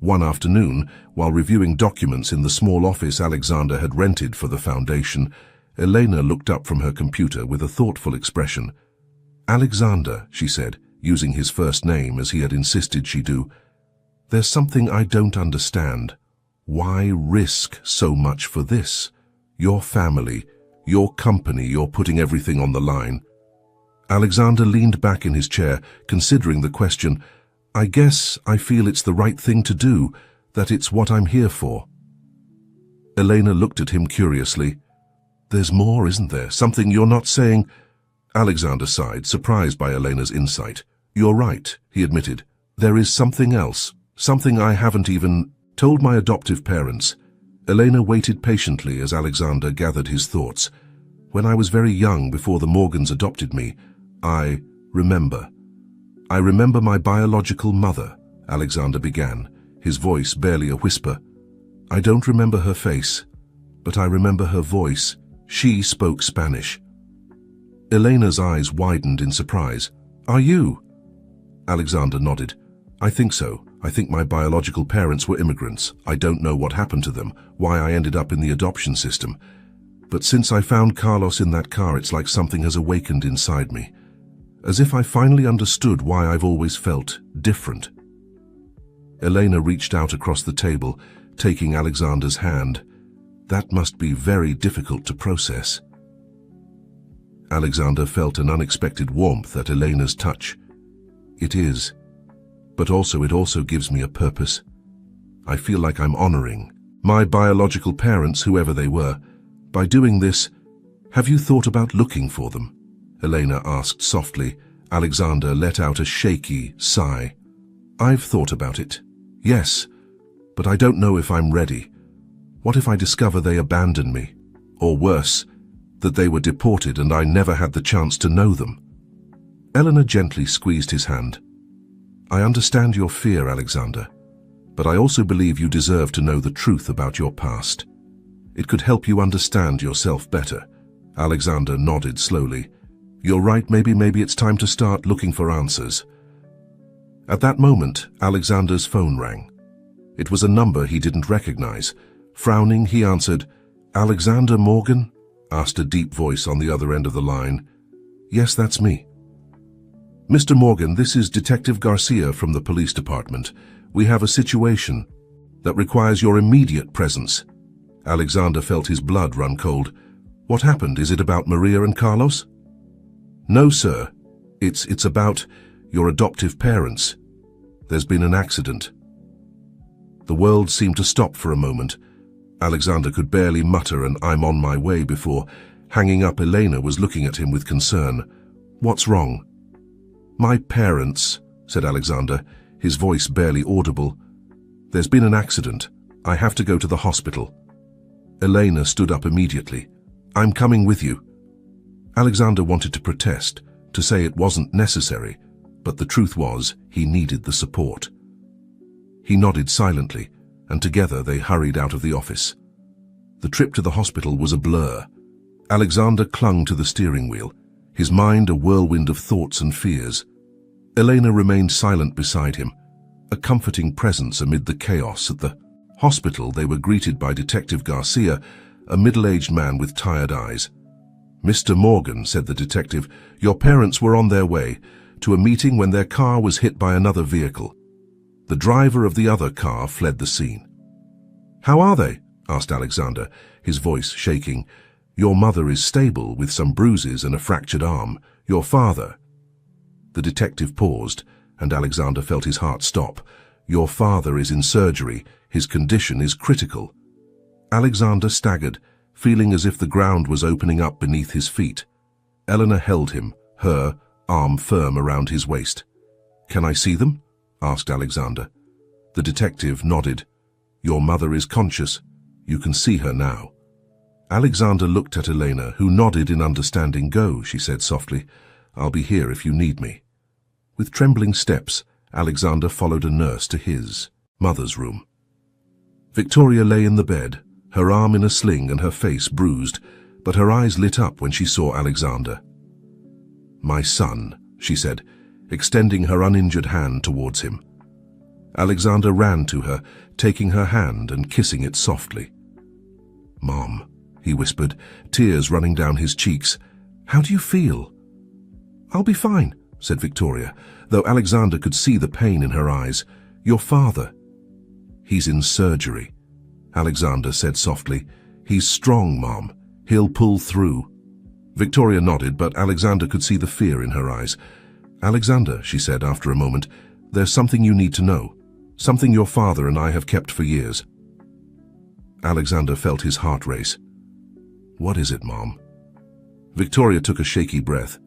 One afternoon, while reviewing documents in the small office Alexander had rented for the foundation, Elena looked up from her computer with a thoughtful expression. "Alexander," she said, using his first name as he had insisted she do, "there's something I don't understand. Why risk so much for this? Your family, your company, you're putting everything on the line." Alexander leaned back in his chair, considering the question. "I guess I feel it's the right thing to do, that it's what I'm here for." Elena looked at him curiously. "There's more, isn't there? Something you're not saying?" Alexander sighed, surprised by Elena's insight. "You're right," he admitted. "There is something else, something I haven't even told my adoptive parents." Elena waited patiently as Alexander gathered his thoughts. "When I was very young, before the Morgans adopted me, I remember my biological mother," Alexander began, his voice barely a whisper. "I don't remember her face, but I remember her voice. She spoke Spanish." Elena's eyes widened in surprise. "Are you?" Alexander nodded. "I think so. I think my biological parents were immigrants. I don't know what happened to them, why I ended up in the adoption system. But since I found Carlos in that car, it's like something has awakened inside me. As if I finally understood why I've always felt different." Elena reached out across the table, taking Alexander's hand. "That must be very difficult to process." Alexander felt an unexpected warmth at Elena's touch. "It is. But it also gives me a purpose. I feel like I'm honoring my biological parents, whoever they were. By doing this, have you thought about looking for them?" Elena asked softly. Alexander let out a shaky sigh. "I've thought about it. Yes, but I don't know if I'm ready. What if I discover they abandoned me? Or worse, that they were deported and I never had the chance to know them?" Elena gently squeezed his hand. "I understand your fear, Alexander, but I also believe you deserve to know the truth about your past. It could help you understand yourself better." Alexander nodded slowly. "You're right, maybe it's time to start looking for answers." At that moment, Alexander's phone rang. It was a number he didn't recognize. Frowning, he answered. "Alexander Morgan?" asked a deep voice on the other end of the line. "Yes, that's me." "Mr. Morgan, this is Detective Garcia from the police department. We have a situation that requires your immediate presence." Alexander felt his blood run cold. "What happened? Is it about Maria and Carlos?" "No, sir. It's about your adoptive parents. There's been an accident." The world seemed to stop for a moment. Alexander could barely mutter an "I'm on my way" before, hanging up. Elena was looking at him with concern. "What's wrong?" "My parents," said Alexander, his voice barely audible. "There's been an accident. I have to go to the hospital." Elena stood up immediately. "I'm coming with you." Alexander wanted to protest, to say it wasn't necessary, but the truth was he needed the support. He nodded silently, and together they hurried out of the office. The trip to the hospital was a blur. Alexander clung to the steering wheel, his mind a whirlwind of thoughts and fears. Elena remained silent beside him, a comforting presence amid the chaos. At the hospital, they were greeted by Detective Garcia, a middle-aged man with tired eyes. "Mr. Morgan," said the detective, "your parents were on their way to a meeting when their car was hit by another vehicle. The driver of the other car fled the scene." "How are they?" asked Alexander, his voice shaking. "Your mother is stable with some bruises and a fractured arm. Your father—" The detective paused, and Alexander felt his heart stop. "Your father is in surgery. His condition is critical." Alexander staggered, feeling as if the ground was opening up beneath his feet. Elena held him, her arm firm around his waist. "Can I see them?" asked Alexander. The detective nodded. "Your mother is conscious. You can see her now." Alexander looked at Elena, who nodded in understanding. "Go," she said softly. "I'll be here if you need me." With trembling steps, Alexander followed a nurse to his mother's room. Victoria lay in the bed, her arm in a sling and her face bruised, but her eyes lit up when she saw Alexander. "My son," she said, extending her uninjured hand towards him. Alexander ran to her, taking her hand and kissing it softly. "Mom," he whispered, tears running down his cheeks. "How do you feel?" "I'll be fine," said Victoria, though Alexander could see the pain in her eyes. "Your father." "He's in surgery," Alexander said softly. "He's strong, Mom. He'll pull through." Victoria nodded, but Alexander could see the fear in her eyes. "Alexander," she said after a moment, "there's something you need to know. Something your father and I have kept for years." Alexander felt his heart race. "What is it, Mom?" Victoria took a shaky breath.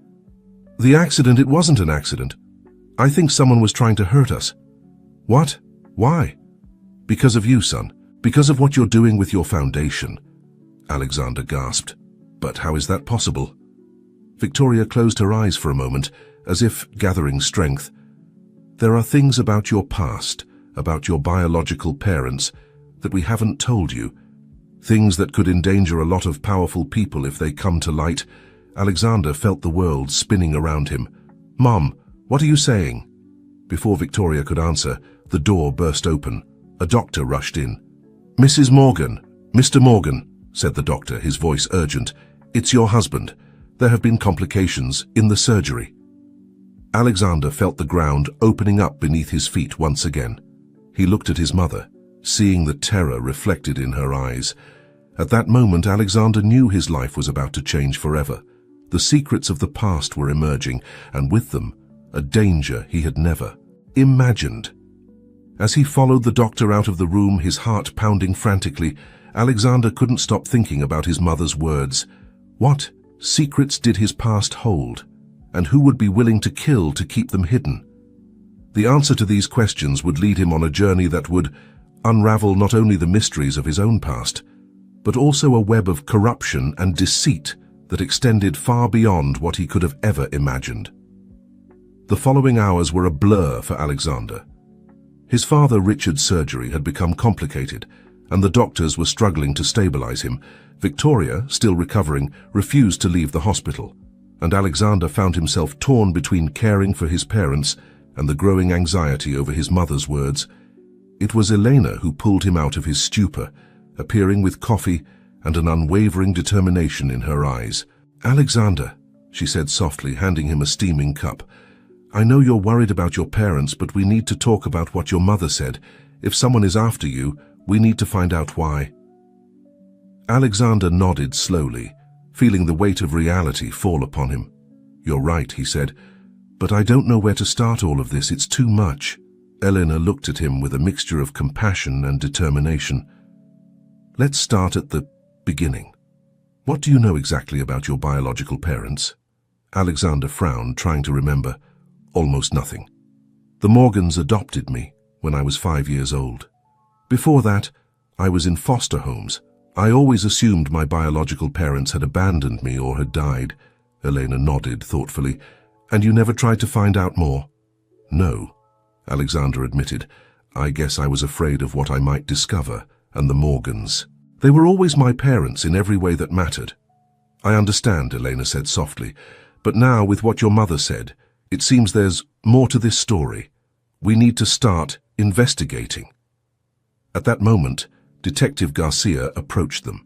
"The accident, it wasn't an accident. I think someone was trying to hurt us." "What? Why?" "Because of you, son. Because of what you're doing with your foundation." Alexander gasped. "But how is that possible?" Victoria closed her eyes for a moment, as if gathering strength. "There are things about your past, about your biological parents, that we haven't told you. Things that could endanger a lot of powerful people if they come to light." Alexander felt the world spinning around him. "Mom, what are you saying?" Before Victoria could answer, the door burst open. A doctor rushed in. "Mrs. Morgan, Mr. Morgan," said the doctor, his voice urgent. "It's your husband. There have been complications in the surgery." Alexander felt the ground opening up beneath his feet once again. He looked at his mother, seeing the terror reflected in her eyes. At that moment, Alexander knew his life was about to change forever. The secrets of the past were emerging, and with them, a danger he had never imagined. As he followed the doctor out of the room, his heart pounding frantically, Alexander couldn't stop thinking about his mother's words. What secrets did his past hold? And who would be willing to kill to keep them hidden? The answer to these questions would lead him on a journey that would unravel not only the mysteries of his own past, but also a web of corruption and deceit that extended far beyond what he could have ever imagined. The following hours were a blur for Alexander. His father Richard's surgery had become complicated, and the doctors were struggling to stabilize him. Victoria, still recovering, refused to leave the hospital, and Alexander found himself torn between caring for his parents and the growing anxiety over his mother's words. It was Elena who pulled him out of his stupor, appearing with coffee and an unwavering determination in her eyes. "Alexander," she said softly, handing him a steaming cup, "I know you're worried about your parents, but we need to talk about what your mother said. If someone is after you, we need to find out why." Alexander nodded slowly, feeling the weight of reality fall upon him. "You're right," he said, "but I don't know where to start all of this. It's too much." Elena looked at him with a mixture of compassion and determination. "Let's start at the beginning. What do you know exactly about your biological parents?" Alexander frowned, trying to remember. "Almost nothing. The Morgans adopted me when I was 5 years old. Before that, I was in foster homes. I always assumed my biological parents had abandoned me or had died." Elena nodded thoughtfully. "And you never tried to find out more?" "No," Alexander admitted. "I guess I was afraid of what I might discover, and the Morgans. They were always my parents in every way that mattered." "I understand," Elena said softly, "but now with what your mother said, it seems there's more to this story. We need to start investigating." At that moment, Detective Garcia approached them.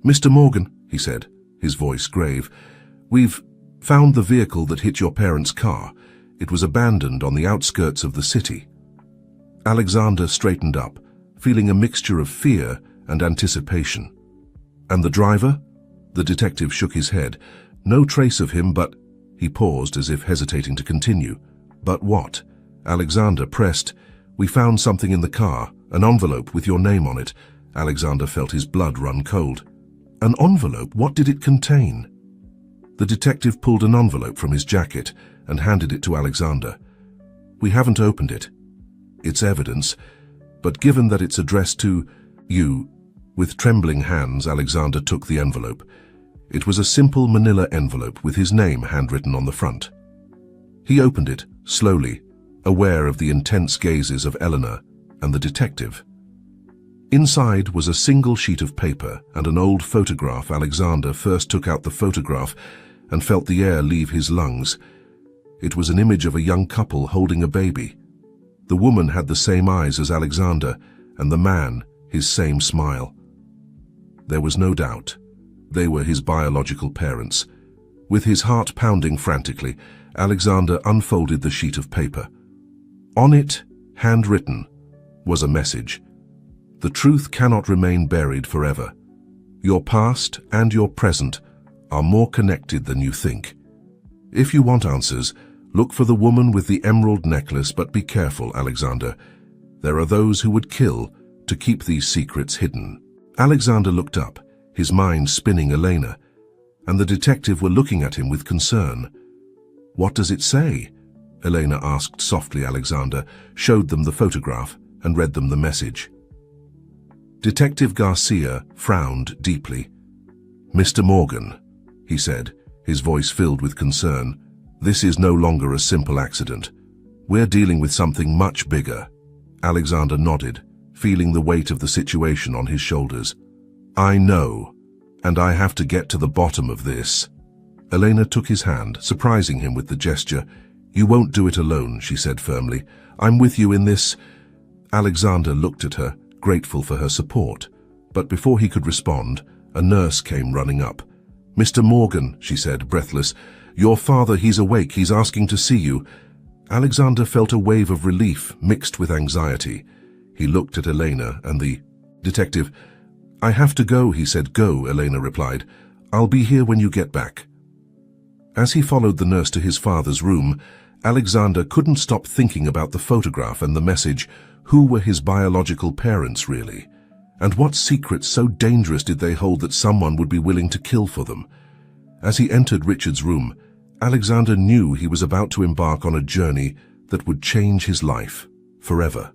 "Mr. Morgan," he said, his voice grave, "we've found the vehicle that hit your parents' car. It was abandoned on the outskirts of the city." Alexander straightened up, feeling a mixture of fear and anticipation. "And the driver?" The detective shook his head. "No trace of him, but—" He paused as if hesitating to continue. "But what?" Alexander pressed. "We found something in the car, an envelope with your name on it." Alexander felt his blood run cold. "An envelope? What did it contain?" The detective pulled an envelope from his jacket and handed it to Alexander. "We haven't opened it. It's evidence, but given that it's addressed to you, With trembling hands, Alexander took the envelope. It was a simple manila envelope with his name handwritten on the front. He opened it, slowly, aware of the intense gazes of Eleanor and the detective. Inside was a single sheet of paper and an old photograph. Alexander first took out the photograph and felt the air leave his lungs. It was an image of a young couple holding a baby. The woman had the same eyes as Alexander, and the man his same smile. There was no doubt. They were his biological parents. With his heart pounding frantically, Alexander unfolded the sheet of paper. On it, handwritten, was a message. The truth cannot remain buried forever. Your past and your present are more connected than you think. If you want answers, look for the woman with the emerald necklace, but be careful, Alexander. There are those who would kill to keep these secrets hidden. Alexander looked up, his mind spinning Elena, and the detective were looking at him with concern. What does it say? Elena asked softly. Alexander showed them the photograph and read them the message. Detective Garcia frowned deeply. Mr. Morgan, he said, his voice filled with concern, this is no longer a simple accident. We're dealing with something much bigger. Alexander nodded, feeling the weight of the situation on his shoulders. I know, and I have to get to the bottom of this. Elena took his hand, surprising him with the gesture. You won't do it alone, she said firmly. I'm with you in this. Alexander looked at her, grateful for her support. But before he could respond, a nurse came running up. Mr. Morgan, she said, breathless. Your father, he's awake, he's asking to see you. Alexander felt a wave of relief mixed with anxiety. He looked at Elena and the detective. I have to go, he said. Go, Elena replied. I'll be here when you get back. As he followed the nurse to his father's room, Alexander couldn't stop thinking about the photograph and the message. Who were his biological parents, really? And what secrets so dangerous did they hold that someone would be willing to kill for them? As he entered Richard's room, Alexander knew he was about to embark on a journey that would change his life forever.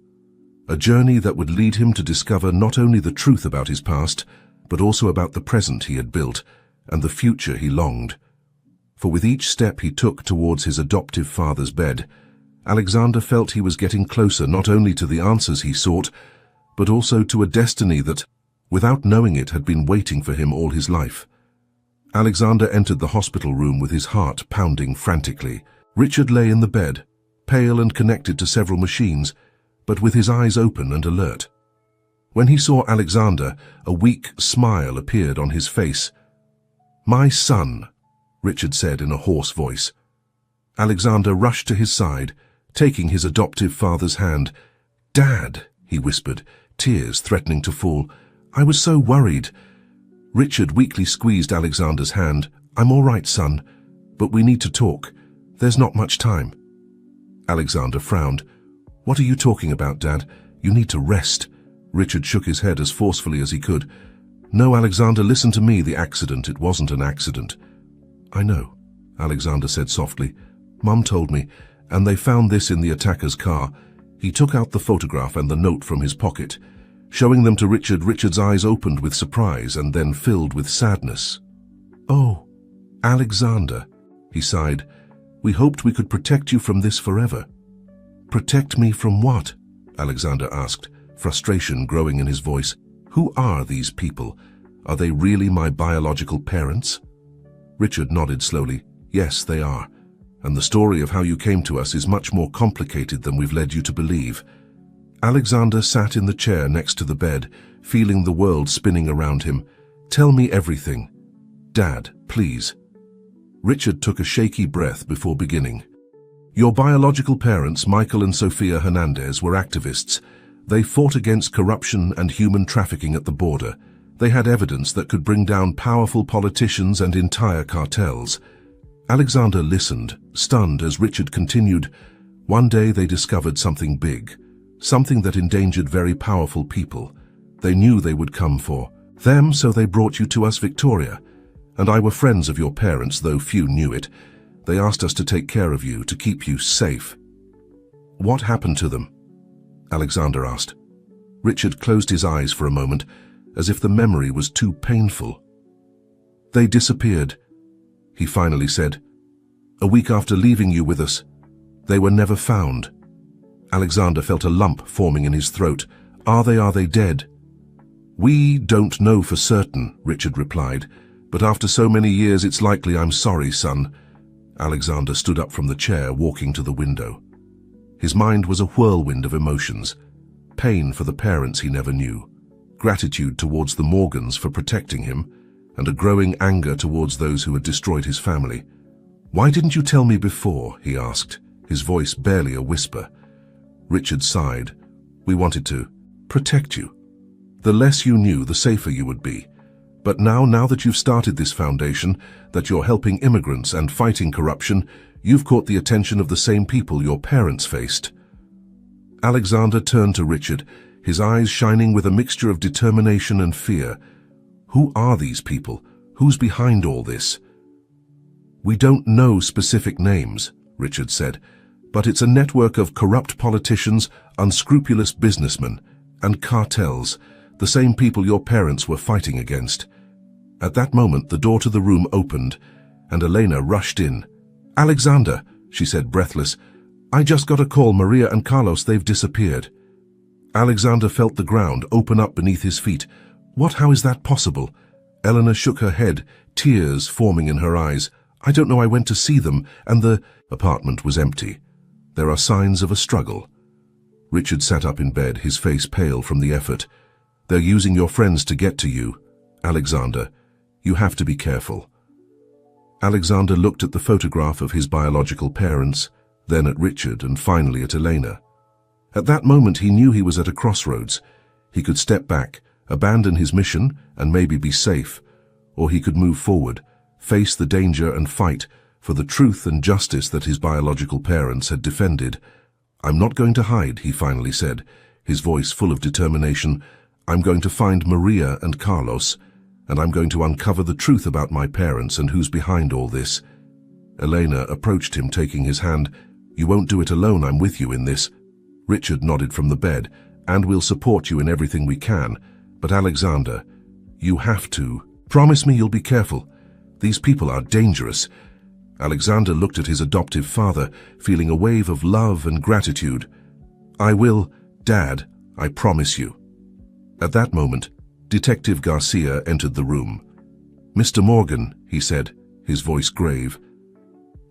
A journey that would lead him to discover not only the truth about his past, but also about the present he had built and the future he longed. For with each step he took towards his adoptive father's bed, Alexander felt he was getting closer not only to the answers he sought, but also to a destiny that, without knowing it, had been waiting for him all his life. Alexander entered the hospital room with his heart pounding frantically. Richard lay in the bed, pale and connected to several machines, but with his eyes open and alert. When he saw Alexander, a weak smile appeared on his face. My son, Richard said in a hoarse voice. Alexander rushed to his side, taking his adoptive father's hand. Dad, he whispered, tears threatening to fall. I was so worried. Richard weakly squeezed Alexander's hand. I'm all right, son, but we need to talk. There's not much time. Alexander frowned. What are you talking about, Dad? You need to rest. Richard shook his head as forcefully as he could. No, Alexander, listen to me. The accident, it wasn't an accident. I know, Alexander said softly. Mum told me, and they found this in the attacker's car. He took out the photograph and the note from his pocket. Showing them to Richard, Richard's eyes opened with surprise and then filled with sadness. Oh, Alexander, he sighed. We hoped we could protect you from this forever. Protect me from what? Alexander asked, frustration growing in his voice. Who are these people? Are they really my biological parents? Richard nodded slowly. Yes, they are. And the story of how you came to us is much more complicated than we've led you to believe. Alexander sat in the chair next to the bed, feeling the world spinning around him. Tell me everything. Dad, please. Richard took a shaky breath before beginning. Your biological parents, Michael and Sofia Hernandez, were activists. They fought against corruption and human trafficking at the border. They had evidence that could bring down powerful politicians and entire cartels. Alexander listened, stunned as Richard continued. One day they discovered something big, something that endangered very powerful people. They knew they would come for them, so they brought you to us, Victoria. And I were friends of your parents, though few knew it. They asked us to take care of you, to keep you safe. What happened to them? Alexander asked. Richard closed his eyes for a moment, as if the memory was too painful. "They disappeared," he finally said. "A week after leaving you with us. They were never found." Alexander felt a lump forming in his throat. Are they dead?" "We don't know for certain," Richard replied, "but after so many years it's likely. I'm sorry, son." Alexander stood up from the chair, walking to the window. His mind was a whirlwind of emotions. Pain for the parents he never knew, gratitude towards the Morgans for protecting him, and a growing anger towards those who had destroyed his family. "Why didn't you tell me before?" he asked, his voice barely a whisper. Richard sighed. "We wanted to protect you. The less you knew, the safer you would be. But now that you've started this foundation, that you're helping immigrants and fighting corruption, you've caught the attention of the same people your parents faced." Alexander turned to Richard, his eyes shining with a mixture of determination and fear. "Who are these people? Who's behind all this?" "We don't know specific names," Richard said, "but it's a network of corrupt politicians, unscrupulous businessmen, and cartels, the same people your parents were fighting against." At that moment, the door to the room opened, and Elena rushed in. "Alexander," she said, breathless, "I just got a call. Maria and Carlos, they've disappeared." Alexander felt the ground open up beneath his feet. "What? How is that possible?" Elena shook her head, tears forming in her eyes. "I don't know. I went to see them, and the apartment was empty. There are signs of a struggle." Richard sat up in bed, his face pale from the effort. "They're using your friends to get to you. Alexander, you have to be careful." Alexander looked at the photograph of his biological parents, then at Richard, and finally at Elena. At that moment he knew he was at a crossroads. He could step back, abandon his mission, and maybe be safe, or he could move forward, face the danger and fight for the truth and justice that his biological parents had defended. "I'm not going to hide," he finally said, his voice full of determination. "I'm going to find Maria and Carlos, and I'm going to uncover the truth about my parents and who's behind all this." Elena approached him, taking his hand. "You won't do it alone. I'm with you in this." Richard nodded from the bed. "And we'll support you in everything we can. But Alexander, you have to. Promise me you'll be careful. These people are dangerous." Alexander looked at his adoptive father, feeling a wave of love and gratitude. "I will, Dad, I promise you." At that moment, Detective Garcia entered the room. "Mr. Morgan," he said, his voice grave,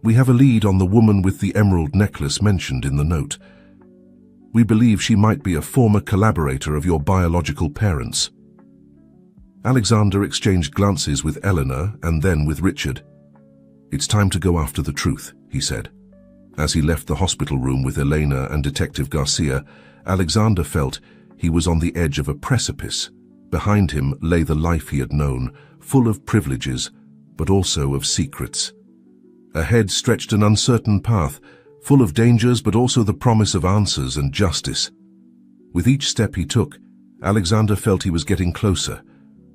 "we have a lead on the woman with the emerald necklace mentioned in the note. We believe she might be a former collaborator of your biological parents." Alexander exchanged glances with Eleanor and then with Richard. "It's time to go after the truth," he said. As he left the hospital room with Elena and Detective Garcia, Alexander felt he was on the edge of a precipice. Behind him lay the life he had known, full of privileges, but also of secrets. Ahead stretched an uncertain path, full of dangers but also the promise of answers and justice. With each step he took, Alexander felt he was getting closer,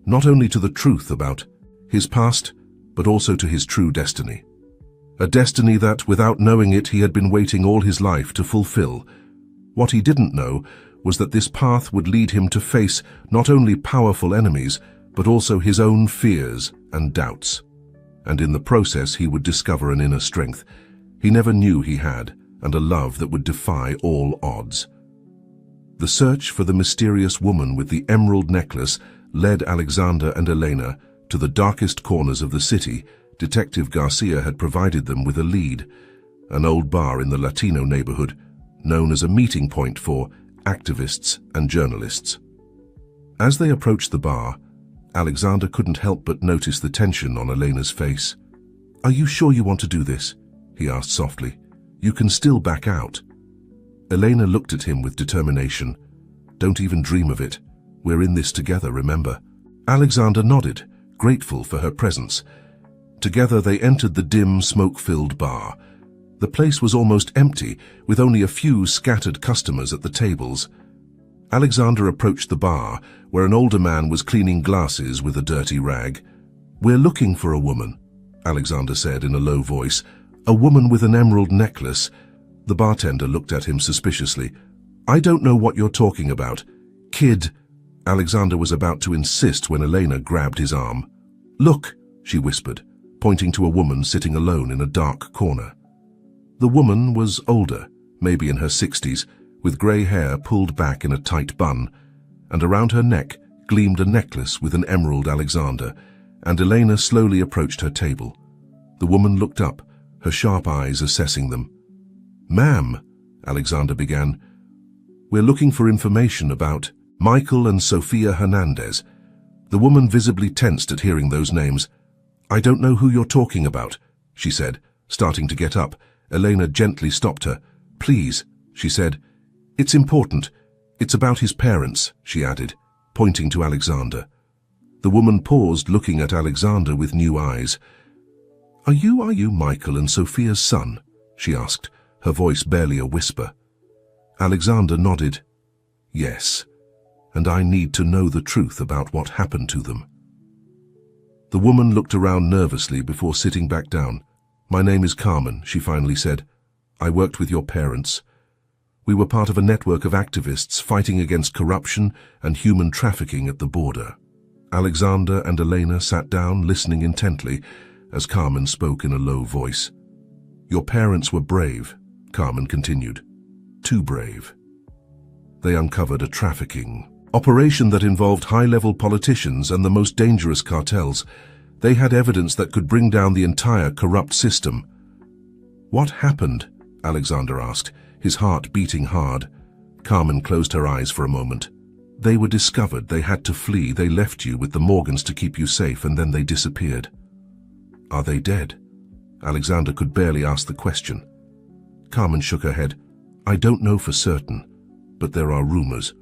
not only to the truth about his past, but also to his true destiny. A destiny that, without knowing it, he had been waiting all his life to fulfill. What he didn't know was that this path would lead him to face not only powerful enemies, but also his own fears and doubts. And in the process he would discover an inner strength he never knew he had, and a love that would defy all odds. The search for the mysterious woman with the emerald necklace led Alexander and Elena to the darkest corners of the city. Detective Garcia had provided them with a lead, an old bar in the Latino neighborhood, known as a meeting point for activists and journalists. As they approached the bar, Alexander couldn't help but notice the tension on Elena's face. "Are you sure you want to do this?" he asked softly. "You can still back out." Elena looked at him with determination. "Don't even dream of it. We're in this together, remember?" Alexander nodded, grateful for her presence. Together they entered the dim, smoke-filled bar. The place was almost empty, with only a few scattered customers at the tables. Alexander approached the bar, where an older man was cleaning glasses with a dirty rag. "We're looking for a woman," Alexander said in a low voice. "A woman with an emerald necklace." The bartender looked at him suspiciously. "I don't know what you're talking about. Kid, Alexander was about to insist when Elena grabbed his arm. "Look," she whispered, pointing to a woman sitting alone in a dark corner. The woman was older, maybe in her 60s, with grey hair pulled back in a tight bun, and around her neck gleamed a necklace with an emerald Alexander, and Elena slowly approached her table. The woman looked up, her sharp eyes assessing them. "Ma'am," Alexander began, "we're looking for information about Michael and Sofia Hernandez." The woman visibly tensed at hearing those names. "I don't know who you're talking about," she said, starting to get up. Elena gently stopped her. "Please," she said. "It's important. It's about his parents," she added, pointing to Alexander. The woman paused, looking at Alexander with new eyes. Are you Michael and Sophia's son?" she asked, her voice barely a whisper. Alexander nodded. "Yes, and I need to know the truth about what happened to them." The woman looked around nervously before sitting back down. "My name is Carmen," she finally said. "I worked with your parents. We were part of a network of activists fighting against corruption and human trafficking at the border." Alexander and Elena sat down, listening intently, as Carmen spoke in a low voice. "Your parents were brave," Carmen continued. "Too brave. They uncovered a trafficking operation that involved high-level politicians and the most dangerous cartels. They had evidence that could bring down the entire corrupt system." "What happened?" Alexander asked, his heart beating hard. Carmen closed her eyes for a moment. "They were discovered. They had to flee. They left you with the Morgans to keep you safe, and then they disappeared." "Are they dead?" Alexander could barely ask the question. Carmen shook her head. "I don't know for certain, but there are rumors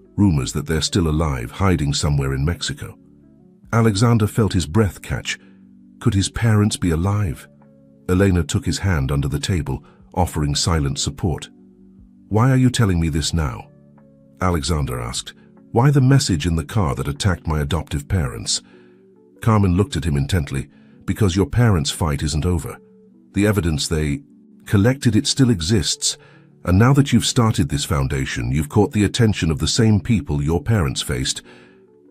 that they're still alive, hiding somewhere in Mexico." Alexander felt his breath catch. Could his parents be alive? Elena took his hand under the table, offering silent support. "Why are you telling me this now?" Alexander asked. "Why the message in the car that attacked my adoptive parents?" Carmen looked at him intently. "Because your parents' fight isn't over. The evidence they collected, it still exists. And now that you've started this foundation, you've caught the attention of the same people your parents faced.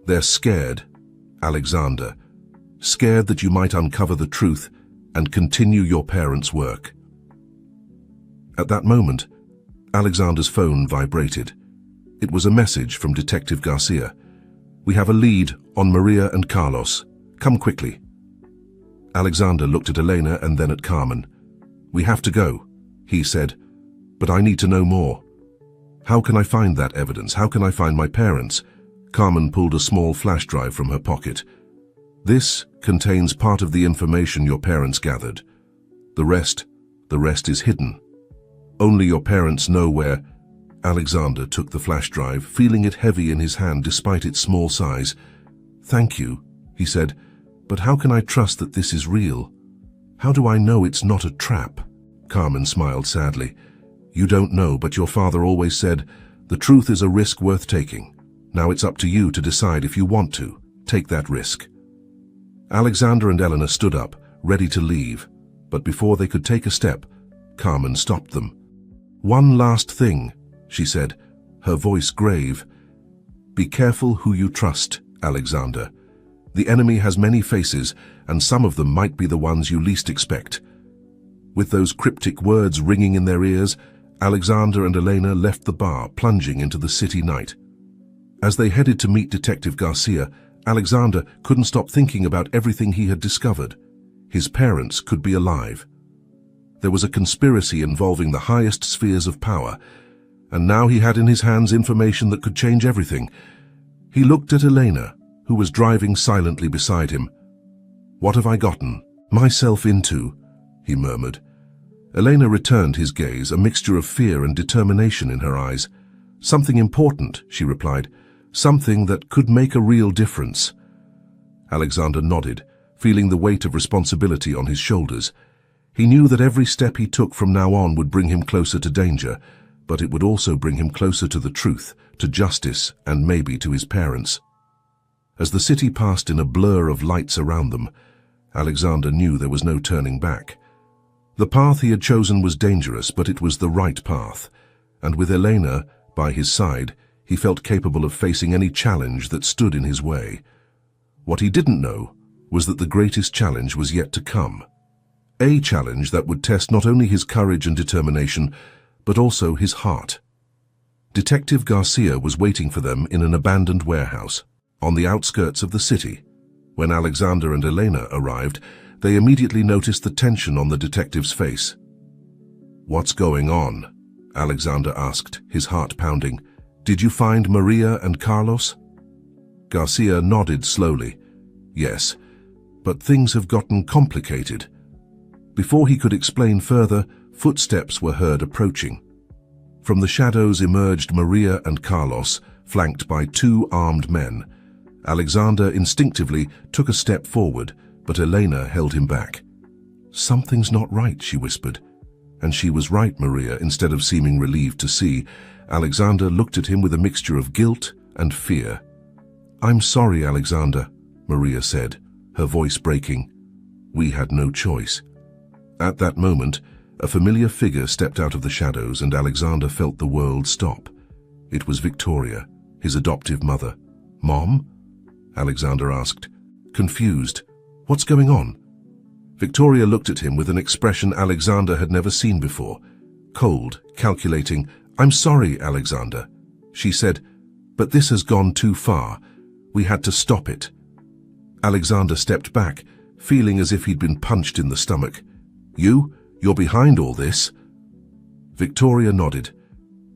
They're scared, Alexander. Scared that you might uncover the truth and continue your parents' work." At that moment, Alexander's phone vibrated. It was a message from Detective Garcia. "We have a lead on Maria and Carlos. Come quickly." Alexander looked at Elena and then at Carmen. "We have to go," he said, "but I need to know more. How can I find that evidence? How can I find my parents?" Carmen pulled a small flash drive from her pocket. "This contains part of the information your parents gathered. The rest is hidden. Only your parents know where." Alexander took the flash drive, feeling it heavy in his hand despite its small size. "Thank you," he said, "but how can I trust that this is real? How do I know it's not a trap?" Carmen smiled sadly. "You don't know, but your father always said, the truth is a risk worth taking. Now it's up to you to decide if you want to. Take that risk." Alexander and Elena stood up, ready to leave, but before they could take a step, Carmen stopped them. "One last thing," she said, her voice grave. "Be careful who you trust, Alexander. The enemy has many faces, and some of them might be the ones you least expect." With those cryptic words ringing in their ears, Alexander and Elena left the bar, plunging into the city night. As they headed to meet Detective Garcia, Alexander couldn't stop thinking about everything he had discovered. His parents could be alive. There was a conspiracy involving the highest spheres of power, and now he had in his hands information that could change everything. He looked at Elena, who was driving silently beside him. "What have I gotten myself into?" he murmured. Elena returned his gaze, a mixture of fear and determination in her eyes. "Something important," she replied. "Something that could make a real difference." Alexander nodded, feeling the weight of responsibility on his shoulders. He knew that every step he took from now on would bring him closer to danger, but it would also bring him closer to the truth, to justice, and maybe to his parents. As the city passed in a blur of lights around them, Alexander knew there was no turning back. The path he had chosen was dangerous, but it was the right path, and with Elena by his side, He felt capable of facing any challenge that stood in his way. What he didn't know was that the greatest challenge was yet to come. A challenge that would test not only his courage and determination, but also his heart. Detective Garcia was waiting for them in an abandoned warehouse, on the outskirts of the city. When Alexander and Elena arrived, they immediately noticed the tension on the detective's face. "What's going on?" Alexander asked, his heart pounding. "Did you find Maria and Carlos?" Garcia nodded slowly. "Yes, but things have gotten complicated." Before he could explain further, footsteps were heard approaching. From the shadows emerged Maria and Carlos, flanked by two armed men. Alexander instinctively took a step forward, but Elena held him back. "Something's not right," she whispered. And she was right, Maria, instead of seeming relieved to see. Alexander looked at him with a mixture of guilt and fear. "I'm sorry, Alexander," Maria said, her voice breaking. "We had no choice." At that moment, a familiar figure stepped out of the shadows and Alexander felt the world stop. It was Victoria, his adoptive mother. "Mom?" Alexander asked, confused. "What's going on?" Victoria looked at him with an expression Alexander had never seen before. Cold, calculating. "I'm sorry, Alexander," she said, "but this has gone too far. We had to stop it." Alexander stepped back, feeling as if he'd been punched in the stomach. You're behind all this?" Victoria nodded.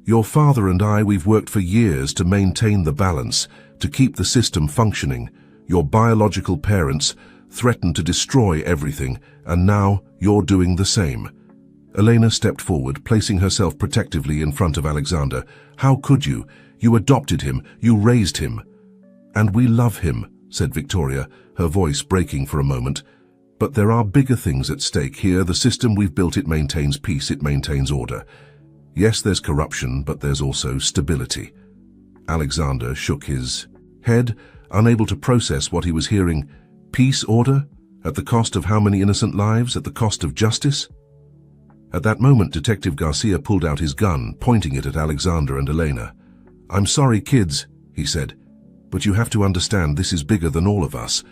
"Your father and we've worked for years to maintain the balance, to keep the system functioning. Your biological parents threatened to destroy everything, and now you're doing the same." Elena stepped forward, placing herself protectively in front of Alexander. "How could you? You adopted him, you raised him." "And we love him," said Victoria, her voice breaking for a moment. "But there are bigger things at stake here. The system we've built, it maintains peace, it maintains order. Yes, there's corruption, but there's also stability." Alexander shook his head, unable to process what he was hearing. Peace, order? At the cost of how many innocent lives? At the cost of justice? At that moment, Detective Garcia pulled out his gun, pointing it at Alexander and Elena. "I'm sorry, kids," he said, "but you have to understand this is bigger than all of us."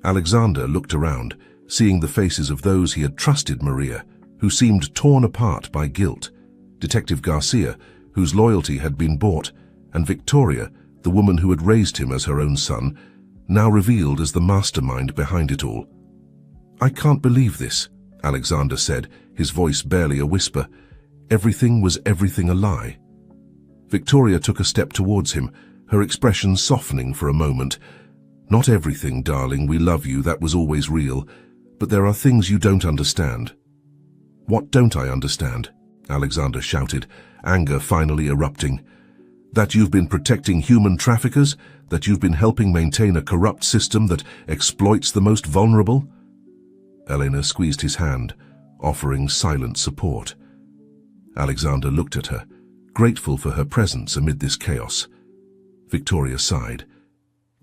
Alexander looked around, seeing the faces of those he had trusted, Maria, who seemed torn apart by guilt, Detective Garcia, whose loyalty had been bought, and Victoria, the woman who had raised him as her own son, now revealed as the mastermind behind it all. "I can't believe this," Alexander said, his voice barely a whisper. "Everything was everything a lie." Victoria took a step towards him, her expression softening for a moment. "Not everything, darling, we love you, that was always real. But there are things you don't understand." "What don't I understand?" Alexander shouted, anger finally erupting. "That you've been protecting human traffickers? That you've been helping maintain a corrupt system that exploits the most vulnerable?" Elena squeezed his hand, offering silent support. Alexander looked at her, grateful for her presence amid this chaos. Victoria sighed.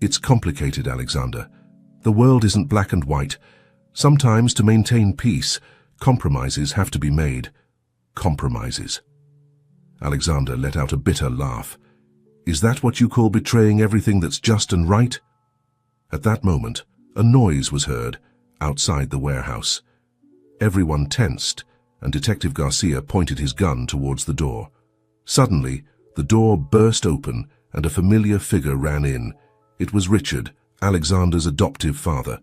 "It's complicated, Alexander. The world isn't black and white. Sometimes, to maintain peace, compromises have to be made. Compromises." Alexander let out a bitter laugh. "Is that what you call betraying everything that's just and right?" At that moment, a noise was heard outside the warehouse. Everyone tensed, and Detective Garcia pointed his gun towards the door. Suddenly, the door burst open and a familiar figure ran in. It was Richard, Alexander's adoptive father.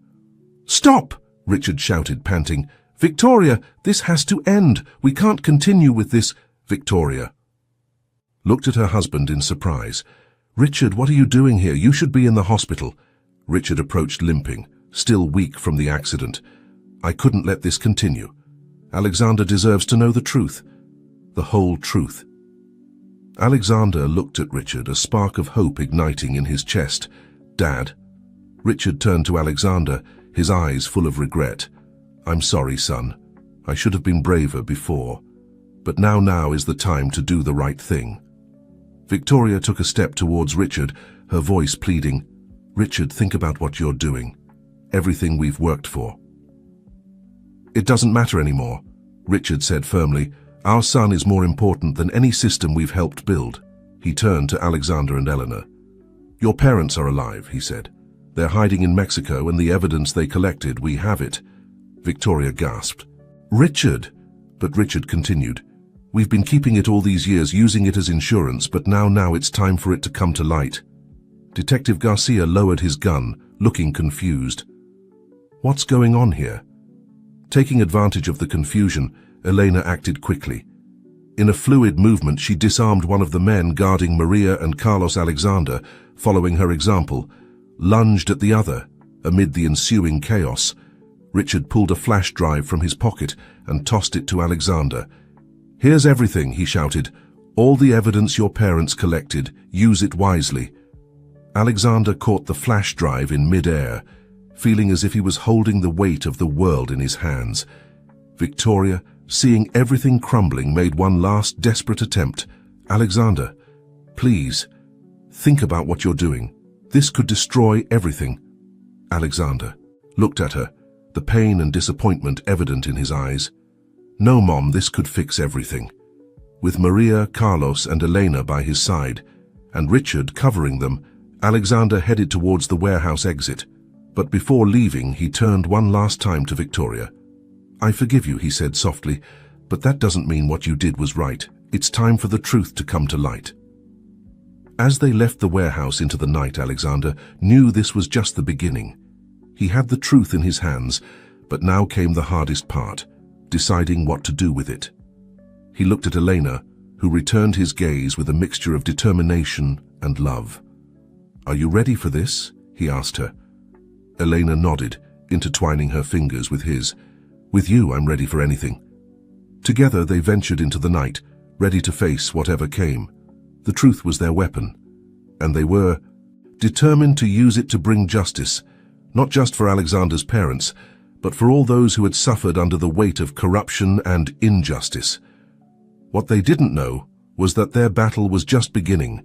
"Stop!" Richard shouted, panting. "Victoria, this has to end. We can't continue with this." Victoria looked at her husband in surprise. "Richard, what are you doing here? You should be in the hospital." Richard approached limping, still weak from the accident. "I couldn't let this continue. Alexander deserves to know the truth. The whole truth." Alexander looked at Richard, a spark of hope igniting in his chest. "Dad." Richard turned to Alexander, his eyes full of regret. "I'm sorry, son. I should have been braver before. But now is the time to do the right thing." Victoria took a step towards Richard, her voice pleading. "Richard, think about what you're doing. Everything we've worked for." "It doesn't matter anymore," Richard said firmly. "Our son is more important than any system we've helped build. He turned to Alexander and Eleanor. "Your parents are alive," he said. "They're hiding in Mexico, and the evidence they collected, we have it." Victoria gasped. "Richard!" But Richard continued. "We've been keeping it all these years, using it as insurance, but now it's time for it to come to light." Detective Garcia lowered his gun, looking confused. "What's going on here?" Taking advantage of the confusion, Elena acted quickly. In a fluid movement, she disarmed one of the men guarding Maria and Carlos Alexander, following her example, lunged at the other. Amid the ensuing chaos, Richard pulled a flash drive from his pocket and tossed it to Alexander. "Here's everything," he shouted. "All the evidence your parents collected. Use it wisely." Alexander caught the flash drive in mid-air, feeling as if he was holding the weight of the world in his hands. Victoria, seeing everything crumbling, made one last desperate attempt. "Alexander, please, think about what you're doing. This could destroy everything." Alexander looked at her, the pain and disappointment evident in his eyes. "No, Mom, this could fix everything." With Maria, Carlos, and Elena by his side, and Richard covering them, Alexander headed towards the warehouse exit. But before leaving, he turned one last time to Victoria. "I forgive you," he said softly, "but that doesn't mean what you did was right. It's time for the truth to come to light." As they left the warehouse into the night, Alexander knew this was just the beginning. He had the truth in his hands, but now came the hardest part, deciding what to do with it. He looked at Elena, who returned his gaze with a mixture of determination and love. "Are you ready for this?" he asked her. Elena nodded, intertwining her fingers with his. "With you, I'm ready for anything." Together they ventured into the night, ready to face whatever came. The truth was their weapon, and they were determined to use it to bring justice, not just for Alexander's parents, but for all those who had suffered under the weight of corruption and injustice. What they didn't know was that their battle was just beginning,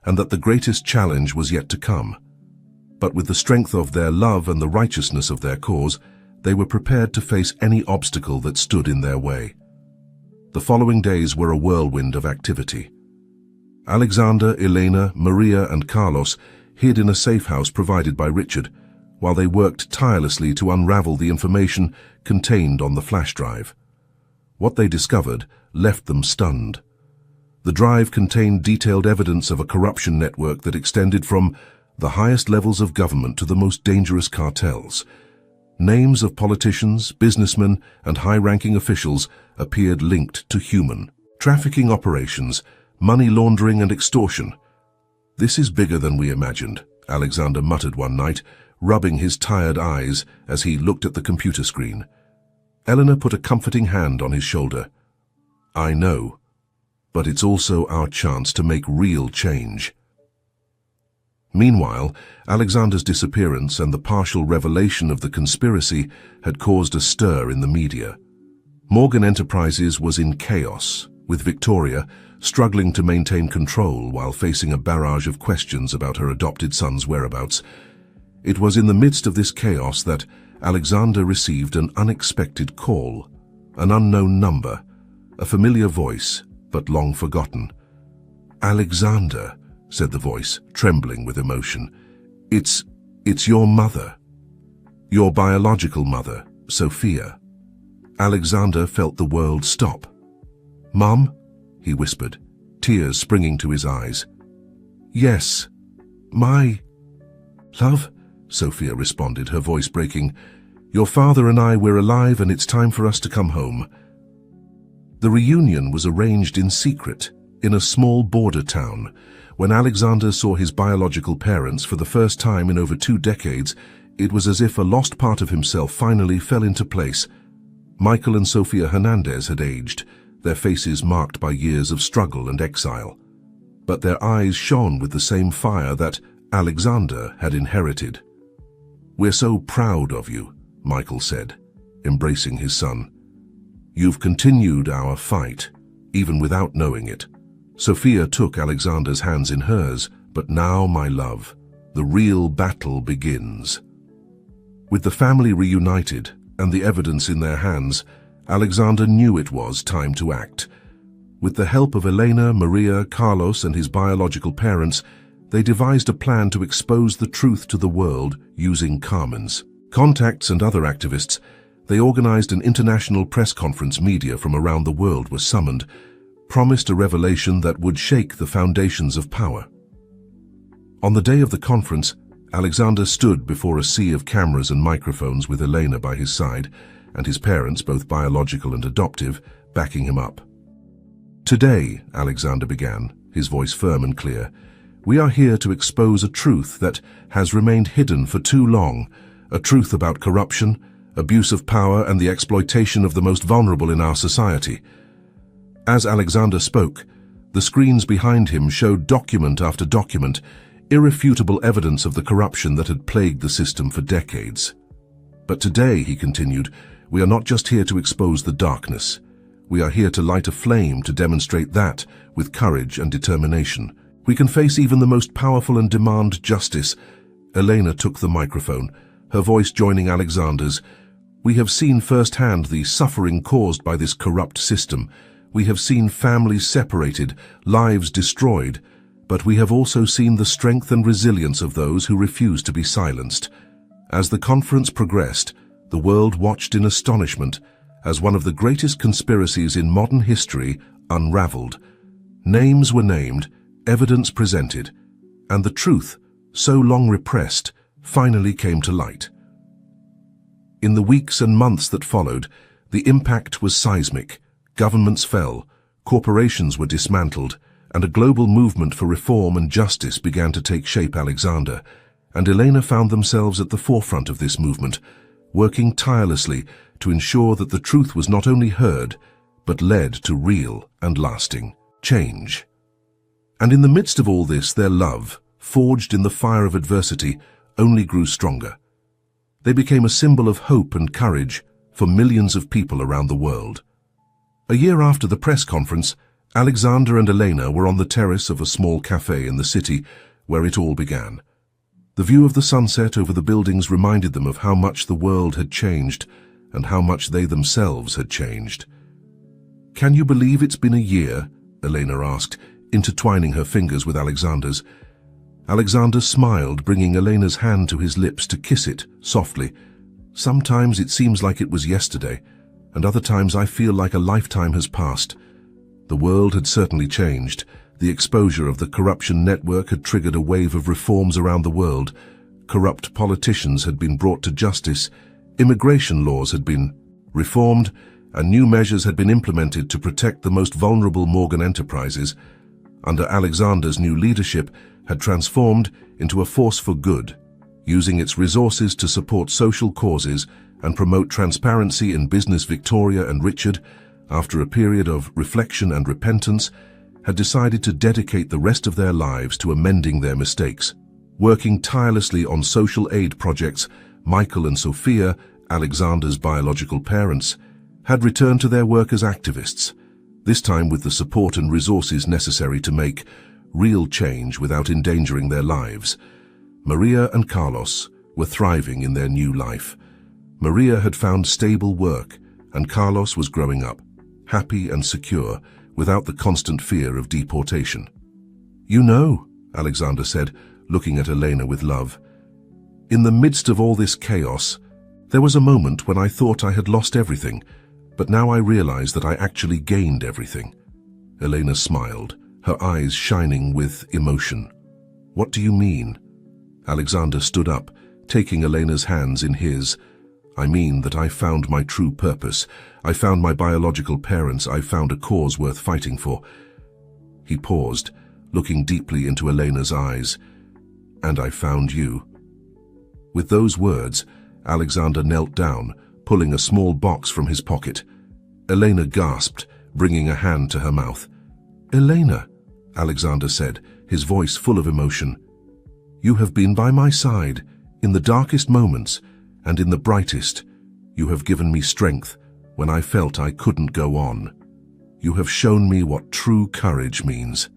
and that the greatest challenge was yet to come. But with the strength of their love and the righteousness of their cause, they were prepared to face any obstacle that stood in their way. The following days were a whirlwind of activity. Alexander, Elena, Maria, and Carlos hid in a safe house provided by Richard, while they worked tirelessly to unravel the information contained on the flash drive. What they discovered left them stunned. The drive contained detailed evidence of a corruption network that extended from the highest levels of government to the most dangerous cartels. Names of politicians, businessmen, and high-ranking officials appeared linked to human trafficking operations, money laundering, and extortion. "This is bigger than we imagined," Alexander muttered one night, rubbing his tired eyes as he looked at the computer screen. Eleanor put a comforting hand on his shoulder. "I know, but it's also our chance to make real change." Meanwhile, Alexander's disappearance and the partial revelation of the conspiracy had caused a stir in the media. Morgan Enterprises was in chaos, with Victoria struggling to maintain control while facing a barrage of questions about her adopted son's whereabouts. It was in the midst of this chaos that Alexander received an unexpected call, an unknown number, a familiar voice, but long forgotten. "Alexander," said the voice, trembling with emotion. It's your mother. Your biological mother, Sophia." Alexander felt the world stop. "Mom?" he whispered, tears springing to his eyes. "Yes, my love," Sophia responded, her voice breaking. "Your father and I, we're alive, and it's time for us to come home." The reunion was arranged in secret, in a small border town. When Alexander saw his biological parents for the first time in over 2 decades, it was as if a lost part of himself finally fell into place. Michael and Sofia Hernandez had aged, their faces marked by years of struggle and exile. But their eyes shone with the same fire that Alexander had inherited. "We're so proud of you," Michael said, embracing his son. "You've continued our fight, even without knowing it." Sophia took Alexander's hands in hers. "But now, my love, the real battle begins." With the family reunited and the evidence in their hands, Alexander knew it was time to act. With the help of Elena, Maria, Carlos, and his biological parents, they devised a plan to expose the truth to the world using Carmen's contacts and other activists. They organized an international press conference. Media from around the world were summoned, promised a revelation that would shake the foundations of power. On the day of the conference, Alexander stood before a sea of cameras and microphones with Elena by his side, and his parents, both biological and adoptive, backing him up. "Today," Alexander began, his voice firm and clear, "we are here to expose a truth that has remained hidden for too long, a truth about corruption, abuse of power, and the exploitation of the most vulnerable in our society." As Alexander spoke, the screens behind him showed document after document, irrefutable evidence of the corruption that had plagued the system for decades. "But today," he continued, "we are not just here to expose the darkness. We are here to light a flame to demonstrate that, with courage and determination, we can face even the most powerful and demand justice." Elena took the microphone, her voice joining Alexander's. "We have seen firsthand the suffering caused by this corrupt system. We have seen families separated, lives destroyed, but we have also seen the strength and resilience of those who refuse to be silenced." As the conference progressed, the world watched in astonishment as one of the greatest conspiracies in modern history unraveled. Names were named, evidence presented, and the truth, so long repressed, finally came to light. In the weeks and months that followed, the impact was seismic. Governments fell, corporations were dismantled, and a global movement for reform and justice began to take shape. Alexander and Elena found themselves at the forefront of this movement, working tirelessly to ensure that the truth was not only heard, but led to real and lasting change. And in the midst of all this, their love, forged in the fire of adversity, only grew stronger. They became a symbol of hope and courage for millions of people around the world. A year after the press conference, Alexander and Elena were on the terrace of a small cafe in the city where it all began. The view of the sunset over the buildings reminded them of how much the world had changed and how much they themselves had changed. "Can you believe it's been a year?" Elena asked, intertwining her fingers with Alexander's. Alexander smiled, bringing Elena's hand to his lips to kiss it softly. "Sometimes it seems like it was yesterday, and other times I feel like a lifetime has passed." The world had certainly changed. The exposure of the corruption network had triggered a wave of reforms around the world. Corrupt politicians had been brought to justice, immigration laws had been reformed, and new measures had been implemented to protect the most vulnerable Morgan enterprises. Under Alexander's new leadership, had transformed into a force for good, using its resources to support social causes and promote transparency in business. Victoria and Richard, after a period of reflection and repentance, had decided to dedicate the rest of their lives to amending their mistakes. Working tirelessly on social aid projects, Michael and Sophia, Alexander's biological parents, had returned to their work as activists, this time with the support and resources necessary to make real change without endangering their lives. Maria and Carlos were thriving in their new life. Maria had found stable work, and Carlos was growing up, happy and secure, without the constant fear of deportation. "You know," Alexander said, looking at Elena with love, "in the midst of all this chaos, there was a moment when I thought I had lost everything, but now I realize that I actually gained everything." Elena smiled, her eyes shining with emotion. "What do you mean?" Alexander stood up, taking Elena's hands in his. "I mean that I found my true purpose. I found my biological parents. I found a cause worth fighting for." He paused, looking deeply into Elena's eyes. "And I found you." With those words, Alexander knelt down, pulling a small box from his pocket. Elena gasped, bringing a hand to her mouth. "Elena," Alexander said, his voice full of emotion, "you have been by my side in the darkest moments and in the brightest. You have given me strength when I felt I couldn't go on. You have shown me what true courage means."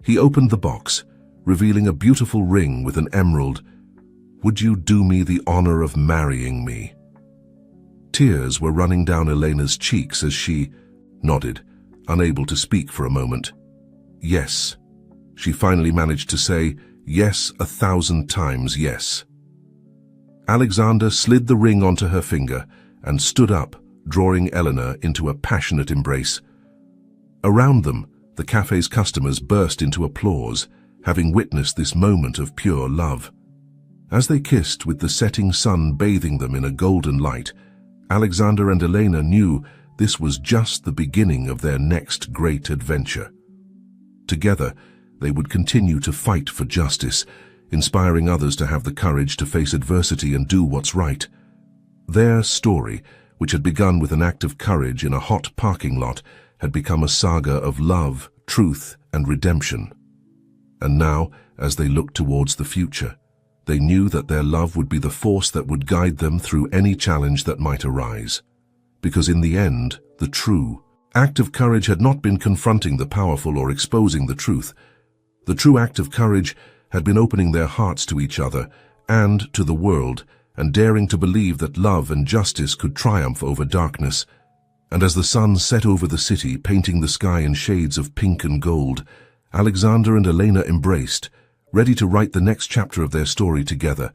He opened the box, revealing a beautiful ring with an emerald. "Would you do me the honor of marrying me?" Tears were running down Elena's cheeks as she nodded. unable to speak for a moment. Yes. She finally managed to say, yes, 1,000 times yes. Alexander slid the ring onto her finger and stood up, drawing Eleanor into a passionate embrace. Around them, the cafe's customers burst into applause, having witnessed this moment of pure love. As they kissed with the setting sun bathing them in a golden light, Alexander and Elena knew this was just the beginning of their next great adventure. Together, they would continue to fight for justice, inspiring others to have the courage to face adversity and do what's right. Their story, which had begun with an act of courage in a hot parking lot, had become a saga of love, truth, and redemption. And now, as they looked towards the future, they knew that their love would be the force that would guide them through any challenge that might arise. Because in the end, the true act of courage had not been confronting the powerful or exposing the truth. The true act of courage had been opening their hearts to each other and to the world, and daring to believe that love and justice could triumph over darkness. And as the sun set over the city, painting the sky in shades of pink and gold, Alexander and Elena embraced, ready to write the next chapter of their story together,